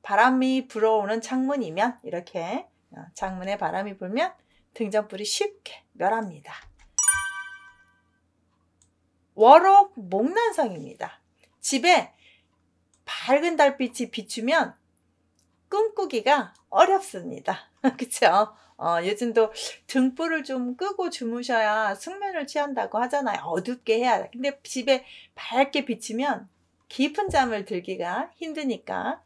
바람이 불어오는 창문이면 이렇게 창문에 바람이 불면 등잔불이 쉽게 멸합니다. 워록 목난성입니다. 집에 밝은 달빛이 비추면 꿈꾸기가 어렵습니다. 그쵸? 요즘도 등불을 좀 끄고 주무셔야 숙면을 취한다고 하잖아요. 어둡게 해야. 근데 집에 밝게 비치면 깊은 잠을 들기가 힘드니까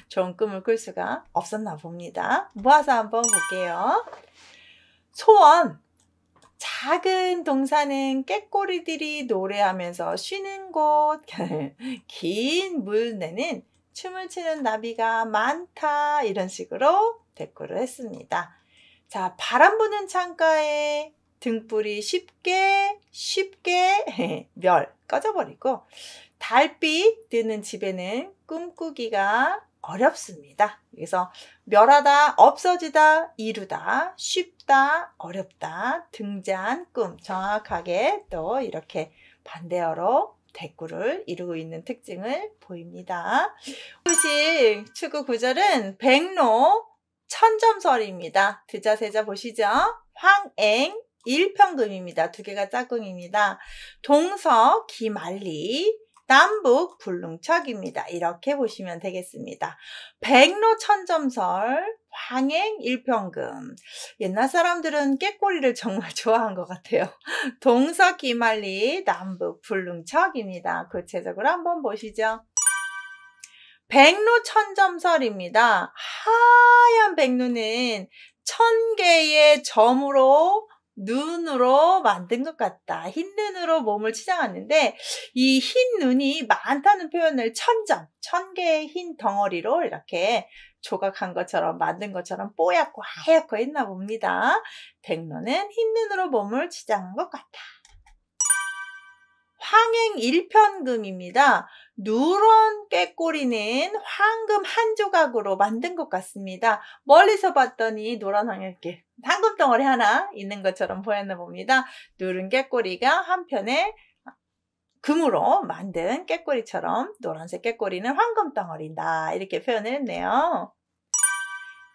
좋은 꿈을 꿀 수가 없었나 봅니다. 모아서 한번 볼게요. 소원 작은 동산은 꾀꼬리들이 노래하면서 쉬는 곳 긴 물내는 춤을 추는 나비가 많다 이런 식으로 대꾸를 했습니다. 자, 바람 부는 창가에 등불이 쉽게 멸 꺼져버리고 달빛 뜨는 집에는 꿈꾸기가 어렵습니다. 그래서 멸하다, 없어지다, 이루다, 쉽다, 어렵다, 등잔, 꿈 정확하게 또 이렇게 반대어로 대꾸를 이루고 있는 특징을 보입니다. 후식 추구 구절은 백로 천점설입니다. 드자세자 보시죠. 황행 일평금입니다. 두 개가 짝꿍입니다. 동서 기말리 남북 불능척입니다. 이렇게 보시면 되겠습니다. 백로 천점설 황행 일평금. 옛날 사람들은 깨꼬리를 정말 좋아한 것 같아요. 동서 기말리 남북 불능척입니다. 구체적으로 한번 보시죠. 백로 천점설입니다. 하얀 백로는 1000개의 점으로 눈으로 만든 것 같다. 흰 눈으로 몸을 치장하는데 이 흰 눈이 많다는 표현을 천점, 1000개의 흰 덩어리로 이렇게 조각한 것처럼 만든 것처럼 뽀얗고 하얗고 했나 봅니다. 백로는 흰 눈으로 몸을 치장한 것 같다. 황행 일편금입니다. 누런 꾀꼬리는 황금 한 조각으로 만든 것 같습니다. 멀리서 봤더니 노란 황금 이렇게 황금 덩어리 하나 있는 것처럼 보였나 봅니다. 누른 꾀꼬리가 한편에 금으로 만든 꾀꼬리처럼 노란색 꾀꼬리는 황금 덩어리다. 이렇게 표현을 했네요.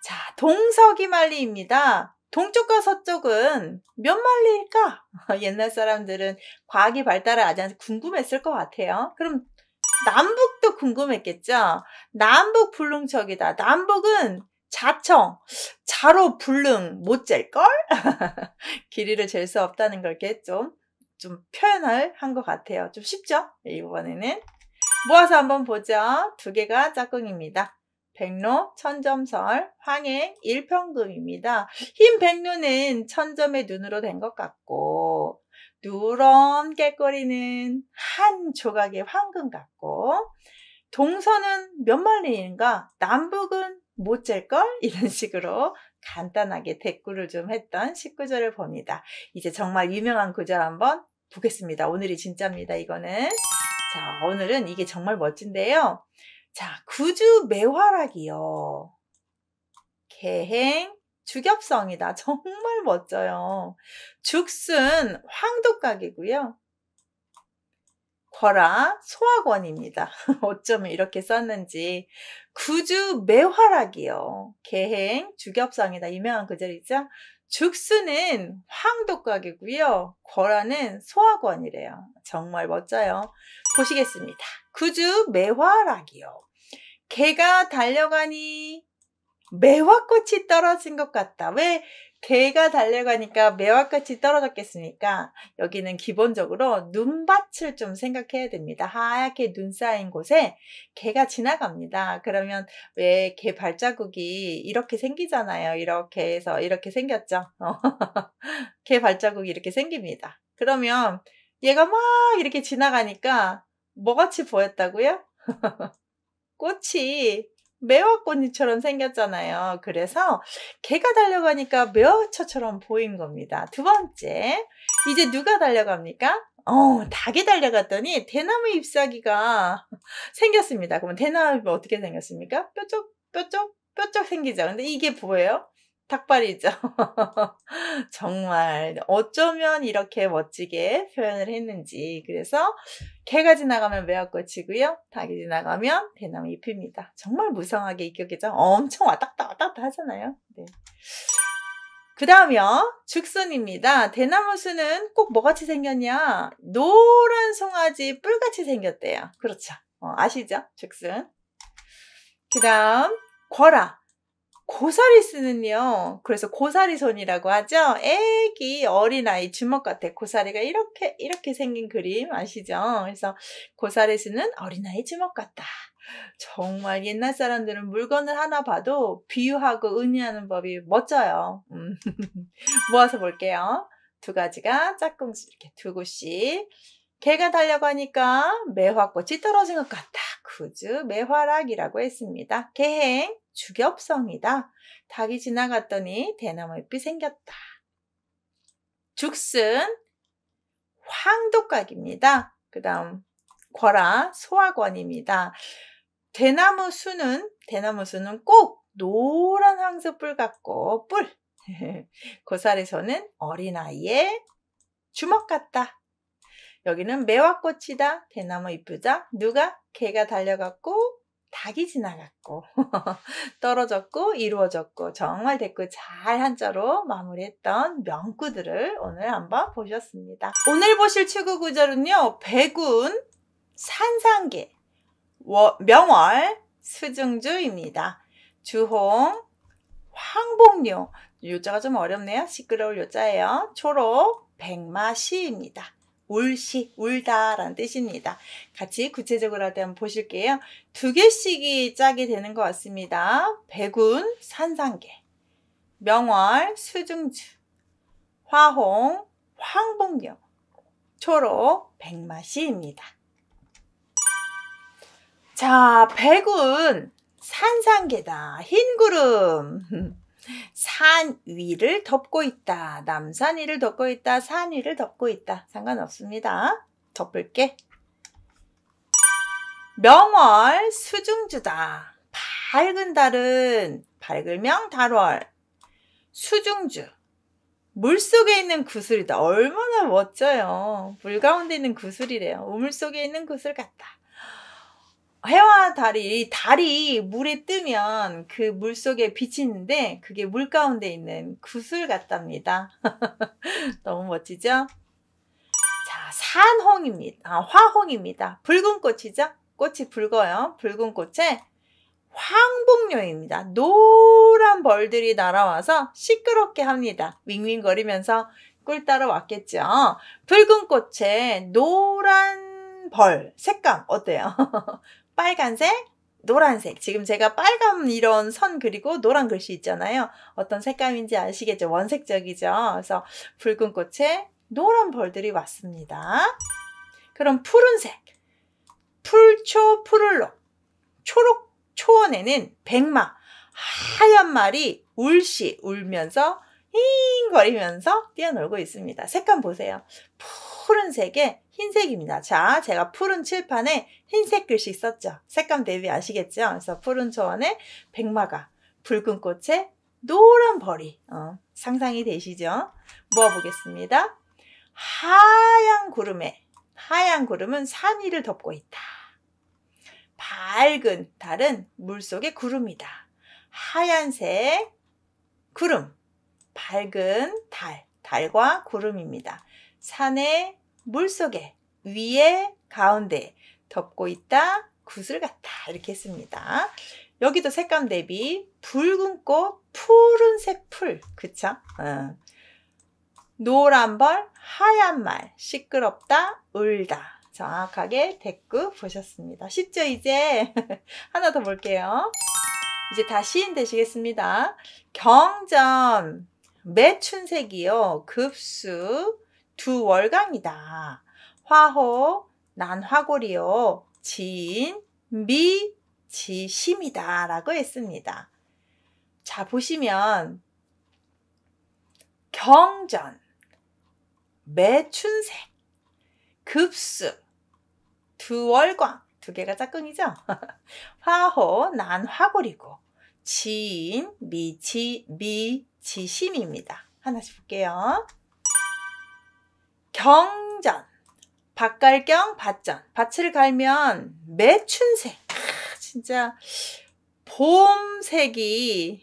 자, 동서기말리입니다. 동쪽과 서쪽은 몇 말리일까? 옛날 사람들은 과학이 발달을 아직 안 해서 궁금했을 것 같아요. 그럼 남북도 궁금했겠죠? 남북 불능척이다. 남북은 자청, 자로 불능 못 잴걸? 길이를 잴 수 없다는 걸 이렇게 좀 표현을 한 것 같아요. 좀 쉽죠? 이번에는 모아서 한번 보죠. 두 개가 짝꿍입니다. 백로, 천점설, 황행, 일평금입니다. 흰 백로는 천점의 눈으로 된 것 같고 누런 꾀꼬리는 한 조각의 황금 같고 동서는 몇 말리인가? 남북은 못 잴걸? 이런 식으로 간단하게 대꾸를 좀 했던 19절을 봅니다. 이제 정말 유명한 구절 한번 보겠습니다. 오늘이 진짜입니다. 이거는. 자, 오늘은 이게 정말 멋진데요. 자, 구주 매화락이요. 개행 주겹성이다. 정말 멋져요. 죽순 황독각이고요. 거라 소학원입니다. 어쩌면 이렇게 썼는지. 구주 매화락이요. 개행 주겹성이다. 유명한 구절이죠. 죽순은 황독각이고요. 거라는 소학원이래요. 정말 멋져요. 보시겠습니다. 구주 매화락이요. 개가 달려가니 매화꽃이 떨어진 것 같다. 왜 개가 달려가니까 매화꽃이 떨어졌겠습니까? 여기는 기본적으로 눈밭을 좀 생각해야 됩니다. 하얗게 눈 쌓인 곳에 개가 지나갑니다. 그러면 왜 개 발자국이 이렇게 생기잖아요. 이렇게 해서 이렇게 생겼죠. 개 발자국이 이렇게 생깁니다. 그러면 얘가 막 이렇게 지나가니까 뭐같이 보였다고요? 꽃이 매화꽃잎처럼 생겼잖아요. 그래서 개가 달려가니까 매화처럼 보인 겁니다. 두 번째, 이제 누가 달려갑니까? 닭이 달려갔더니 대나무 잎사귀가 생겼습니다. 그러면 대나무 잎이 어떻게 생겼습니까? 뾰족 생기죠. 근데 이게 뭐예요? 닭발이죠. 정말 어쩌면 이렇게 멋지게 표현을 했는지. 그래서 개가 지나가면 매화꽃이고요. 닭이 지나가면 대나무 잎입니다. 정말 무성하게 익혔겠죠. 엄청 왔다 갔다 하잖아요. 네. 그 다음이요. 죽순입니다. 대나무수는 꼭 뭐같이 생겼냐? 노란 송아지 뿔같이 생겼대요. 그렇죠. 아시죠? 죽순. 그 다음 거라. 고사리스는요. 그래서 고사리손이라고 하죠. 애기 어린아이 주먹 같아. 고사리가 이렇게 생긴 그림 아시죠? 그래서 고사리스는 어린아이 주먹 같다. 정말 옛날 사람들은 물건을 하나 봐도 비유하고 의미하는 법이 멋져요. 모아서 볼게요. 두 가지가 짝꿍 이렇게 두 곳씩. 개가 달려가니까 매화꽃이 떨어진 것 같다. 구즈, 매화락이라고 했습니다. 개행, 주겹성이다. 닭이 지나갔더니 대나무잎이 생겼다. 죽순, 황독각입니다. 그 다음 거라, 소화권입니다. 대나무수는 꼭 노란 황소뿔 같고 뿔. 고사리소는 어린아이의 주먹 같다. 여기는 매화꽃이다. 대나무 이쁘다. 누가? 개가 달려갔고 닭이 지나갔고 떨어졌고 이루어졌고 정말 댓글 잘 한자로 마무리했던 명구들을 오늘 한번 보셨습니다. 오늘 보실 추구 구절은요. 백운, 산상계, 명월, 수중주입니다. 주홍, 황복료, 요자가 좀 어렵네요. 시끄러울 요자예요. 초록, 백마시입니다. 울시, 울다라는 뜻입니다. 같이 구체적으로 할 때 한번 보실게요. 두 개씩이 짝이 되는 것 같습니다. 백운, 산상계, 명월, 수중주, 화홍, 황복료, 초록, 백마시입니다. 자, 백운, 산상계다. 흰구름. 산 위를 덮고 있다. 남산 위를 덮고 있다. 산 위를 덮고 있다. 상관없습니다. 덮을게. 명월, 수중주다. 밝은 달은 밝을명 달월. 수중주. 물속에 있는 구슬이다. 얼마나 멋져요. 물 가운데 있는 구슬이래요. 우물 속에 있는 구슬 같다. 해와 달이 물에 뜨면 그 물 속에 비치는데 그게 물 가운데 있는 구슬 같답니다. 너무 멋지죠? 자, 산홍입니다. 화홍입니다. 붉은 꽃이죠? 꽃이 붉어요. 붉은 꽃에 황복료입니다. 노란 벌들이 날아와서 시끄럽게 합니다. 윙윙거리면서 꿀 따러 왔겠죠. 붉은 꽃에 노란 벌 색감 어때요? 빨간색, 노란색. 지금 제가 빨간 이런 선 그리고 노란 글씨 있잖아요. 어떤 색감인지 아시겠죠? 원색적이죠. 그래서 붉은 꽃에 노란 벌들이 왔습니다. 그럼 푸른색. 풀초, 푸를록. 초록 초원에는 백마, 하얀 말이 울면서 힝 거리면서 뛰어놀고 있습니다. 색감 보세요. 푸른색에 흰색입니다. 자, 제가 푸른 칠판에 흰색 글씨 썼죠. 색감 대비 아시겠죠? 그래서 푸른 초원에 백마가, 붉은 꽃에 노란 벌이 상상이 되시죠? 모아보겠습니다. 하얀 구름은 산 위를 덮고 있다. 밝은 달은 물속의 구름이다. 하얀색 구름, 밝은 달과 구름입니다. 산의 물속에, 위에, 가운데 덮고 있다. 구슬 같다. 이렇게 했습니다. 여기도 색감 대비 붉은 꽃, 푸른색 풀. 그쵸? 노란 벌, 하얀 말, 시끄럽다, 울다. 정확하게 댓글 보셨습니다. 쉽죠, 이제? 하나 더 볼게요. 이제 다 시인 되시겠습니다. 경전, 매춘색이요. 급수, 두월강이다. 화호, 난화골이요. 지인, 미지심이다. 라고 했습니다. 자, 보시면 경전, 매춘색, 급수, 두월광, 두 개가 짝꿍이죠? 화호, 난화골이고 지인, 미지심입니다. 하나씩 볼게요. 경전, 밭갈경, 밭전. 밭을 갈면 매춘색. 진짜 봄색이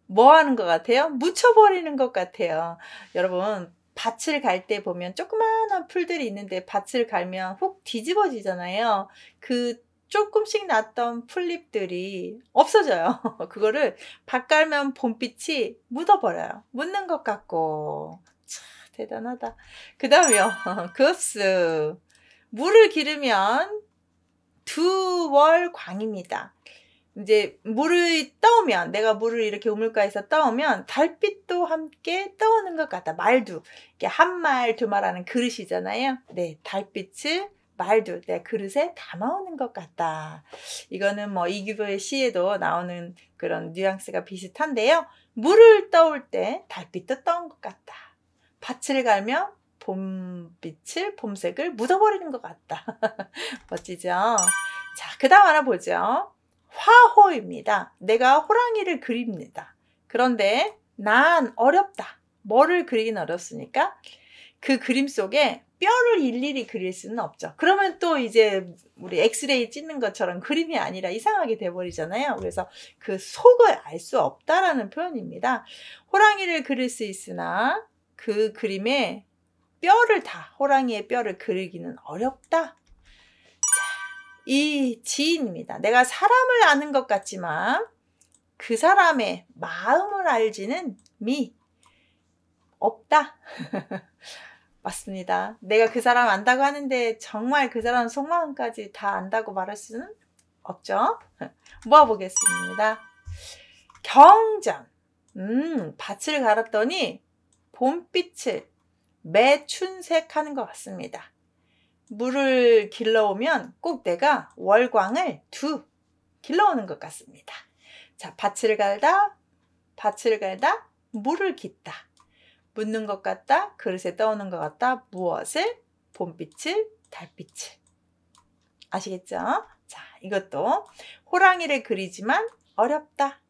뭐 하는 것 같아요? 묻혀버리는 것 같아요. 여러분, 밭을 갈 때 보면 조그마한 풀들이 있는데 밭을 갈면 훅 뒤집어지잖아요. 그 조금씩 났던 풀잎들이 없어져요. 그거를 밭 갈면 봄빛이 묻어버려요. 묻는 것 같고. 참 대단하다. 그 다음에요. 급수. 물을 기르면 두월광입니다. 이제 물을 떠오면, 내가 물을 이렇게 우물가에서 떠오면 달빛도 함께 떠오는 것 같다. 말도 이렇게 한 말, 두 말 하는 그릇이잖아요. 네, 달빛을 말도 내 그릇에 담아오는 것 같다. 이거는 뭐 이규보의 시에도 나오는 그런 뉘앙스가 비슷한데요. 물을 떠올 때 달빛도 떠온 것 같다. 밭을 갈면 봄빛을, 봄색을 묻어버리는 것 같다. 멋지죠? 자, 그 다음 하나 보죠. 화호입니다. 내가 호랑이를 그립니다. 그런데 난 어렵다. 뭐를 그리긴 어렵으니까 그 그림 속에 뼈를 일일이 그릴 수는 없죠. 그러면 또 이제 우리 엑스레이 찍는 것처럼 그림이 아니라 이상하게 돼버리잖아요. 그래서 그 속을 알 수 없다라는 표현입니다. 호랑이를 그릴 수 있으나 그 그림에 호랑이의 뼈를 그리기는 어렵다. 이 지인입니다. 내가 사람을 아는 것 같지만 그 사람의 마음을 알지는 없다. 맞습니다. 내가 그 사람 안다고 하는데 정말 그 사람 속마음까지 다 안다고 말할 수는 없죠. 모아보겠습니다. 경전. 밭을 갈았더니 봄빛을 매춘색하는 것 같습니다. 물을 길러오면 꼭 내가 월광을 길러오는 것 같습니다. 자, 밭을 갈다, 물을 깃다. 묻는 것 같다, 그릇에 떠오는 것 같다. 무엇을? 봄빛을, 달빛을. 아시겠죠? 자, 이것도 호랑이를 그리지만 어렵다.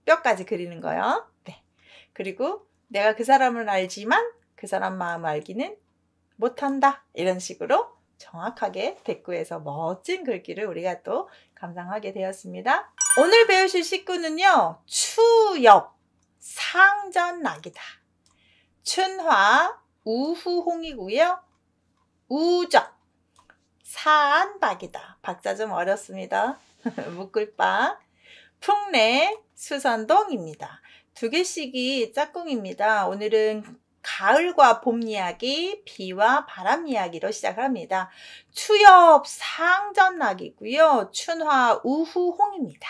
뼈까지 그리는 거요. 네. 그리고 내가 그 사람을 알지만 그 사람 마음을 알기는 못한다. 이런 식으로 정확하게 대꾸해서 멋진 글귀를 우리가 또 감상하게 되었습니다. 오늘 배우실 식구는요. 추엽, 상전낙이다. 춘화, 우후홍이고요. 우적, 사안박이다. 박자 좀 어렵습니다. 묶을박. 풍래, 수선동입니다. 두 개씩이 짝꿍입니다. 오늘은 가을과 봄 이야기, 비와 바람 이야기로 시작합니다. 추엽 상전낙이고요. 춘화 우후홍입니다.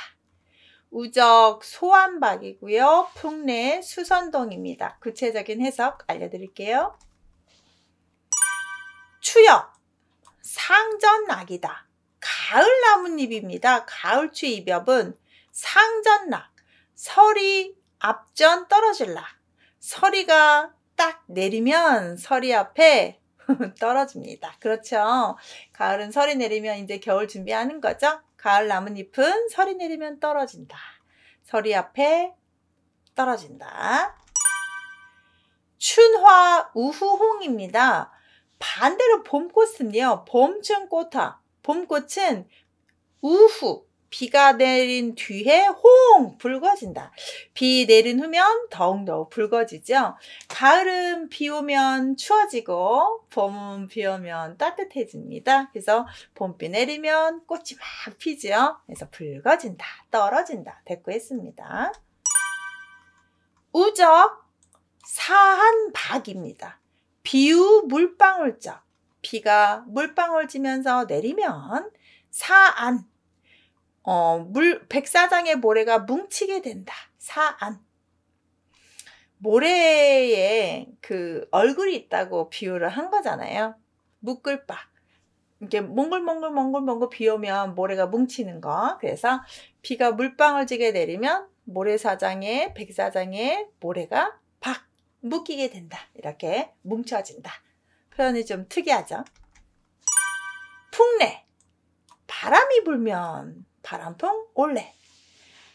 우적 소안박이고요. 풍래 수선동입니다. 구체적인 해석 알려드릴게요. 추엽 상전낙이다. 가을 나뭇잎입니다. 가을추 이엽은 상전낙, 서리 앞전 떨어질라. 서리가 딱 내리면 서리 앞에 떨어집니다. 그렇죠. 가을은 서리 내리면 이제 겨울 준비하는 거죠. 가을 나뭇잎은 서리 내리면 떨어진다. 서리 앞에 떨어진다. 춘화 우후홍입니다. 반대로 봄꽃은요. 봄춘꽃화. 봄꽃은 우후. 비가 내린 뒤에 홍 붉어진다. 비 내린 후면 더욱더욱 붉어지죠. 가을은 비 오면 추워지고 봄은 비 오면 따뜻해집니다. 그래서 봄비 내리면 꽃이 막 피죠. 그래서 붉어진다, 떨어진다 대꾸했습니다. 우적 사한박입니다. 비우 물방울적. 비가 물방울 지면서 내리면 사안 백사장의 모래가 뭉치게 된다. 사안. 모래에 그 얼굴이 있다고 비유를 한 거잖아요. 묶을바. 이렇게 몽글몽글 비 오면 모래가 뭉치는 거. 그래서 비가 물방울 지게 내리면 모래사장에 백사장에 모래가 박 묶이게 된다. 이렇게 뭉쳐진다. 표현이 좀 특이하죠. 풍래. 바람이 불면 바람풍 올래.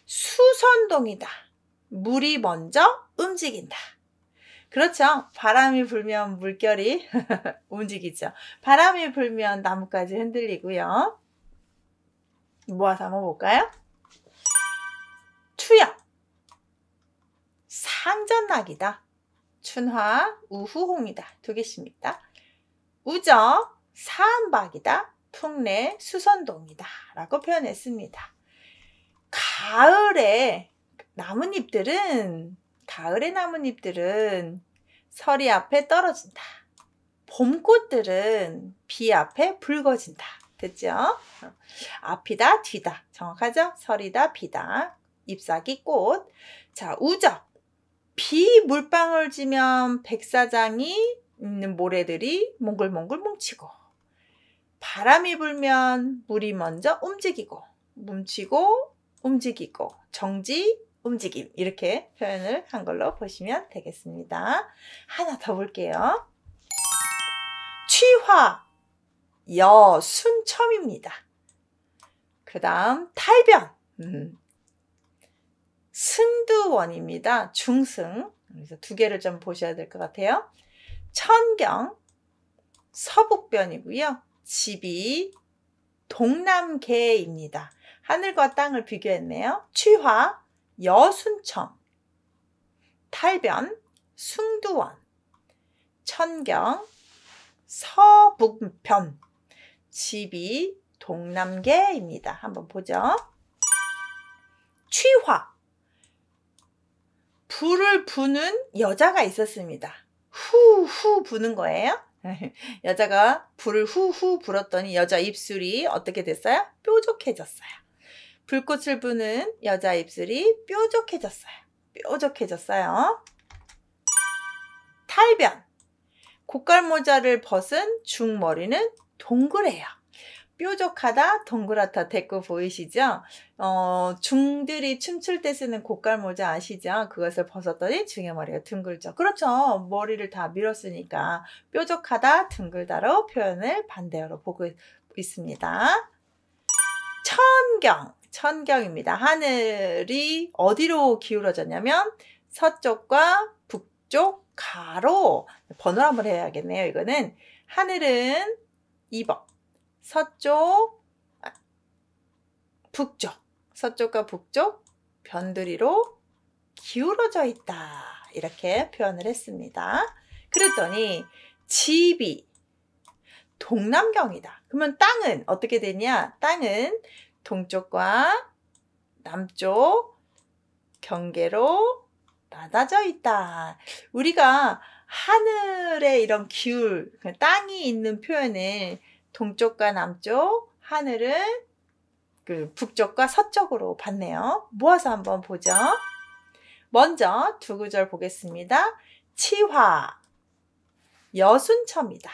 수선동이다. 물이 먼저 움직인다. 그렇죠. 바람이 불면 물결이 움직이죠. 바람이 불면 나뭇가지 흔들리고요. 모아서 한번 볼까요? 추엽 상전낙이다. 춘화 우후홍이다. 두 개씩입니다. 우적 사안박이다. 풍래 수선동이다 라고 표현했습니다. 가을의 나뭇잎들은 서리 앞에 떨어진다. 봄꽃들은 비 앞에 붉어진다. 됐죠? 앞이다 뒤다 정확하죠? 서리다 비다 잎사귀 꽃. 자, 우적 비 물방울 지면 백사장이 있는 모래들이 몽글몽글 뭉치고 바람이 불면 물이 먼저 움직이고, 뭉치고, 움직이고, 정지, 움직임. 이렇게 표현을 한 걸로 보시면 되겠습니다. 하나 더 볼게요. 취화, 여순첨입니다. 그 다음 탈변, 승두원입니다. 중승. 그래서 두 개를 좀 보셔야 될 것 같아요. 천경, 서북변이고요. 집이 동남계입니다. 하늘과 땅을 비교했네요. 취화, 여순첨, 탈변, 승두원, 천경, 서북편, 집이 동남계입니다. 한번 보죠. 취화, 불을 부는 여자가 있었습니다. 후후 부는 거예요. 여자가 불을 후후 불었더니 여자 입술이 어떻게 됐어요? 뾰족해졌어요. 불꽃을 부는 여자 입술이 뾰족해졌어요. 뾰족해졌어요. 탈변, 고깔모자를 벗은 중머리는 동그래요. 뾰족하다, 동그랗다 됐고 보이시죠? 중들이 춤출 때 쓰는 고깔모자 아시죠? 그것을 벗었더니 중의 머리가 둥글죠. 그렇죠. 머리를 다 밀었으니까 뾰족하다, 둥글다로 표현을 반대어로 보고 있습니다. 천경, 천경입니다. 하늘이 어디로 기울어졌냐면 서쪽과 북쪽 가로. 번호를 한번 해야겠네요. 이거는 하늘은 2번. 서쪽, 북쪽, 서쪽과 북쪽 변두리로 기울어져 있다. 이렇게 표현을 했습니다. 그랬더니 집이 동남경이다. 그러면 땅은 어떻게 되냐? 땅은 동쪽과 남쪽 경계로 낮아져 있다. 우리가 하늘의 이런 기울, 땅이 있는 표현을 동쪽과 남쪽, 하늘은 북쪽과 서쪽으로 봤네요. 모아서 한번 보죠. 먼저 두 구절 보겠습니다. 치화, 여순첨이다.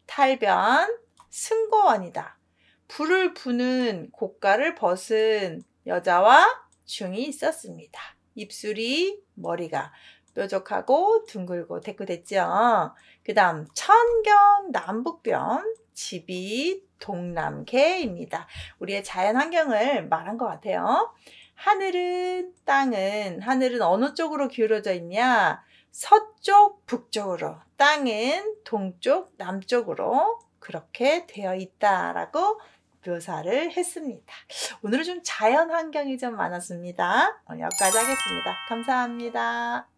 탈변, 승고원이다. 불을 부는 고깔을 벗은 여자와 중이 있었습니다. 입술이, 머리가 뾰족하고 둥글고 대꾸됐죠. 그 다음 천경, 남북변, 집이 동남계입니다. 우리의 자연 환경을 말한 것 같아요. 하늘은, 땅은, 하늘은 어느 쪽으로 기울어져 있냐? 서쪽, 북쪽으로. 땅은 동쪽, 남쪽으로 그렇게 되어 있다라고 묘사를 했습니다. 오늘은 좀 자연 환경이 좀 많았습니다. 오늘 여기까지 하겠습니다. 감사합니다.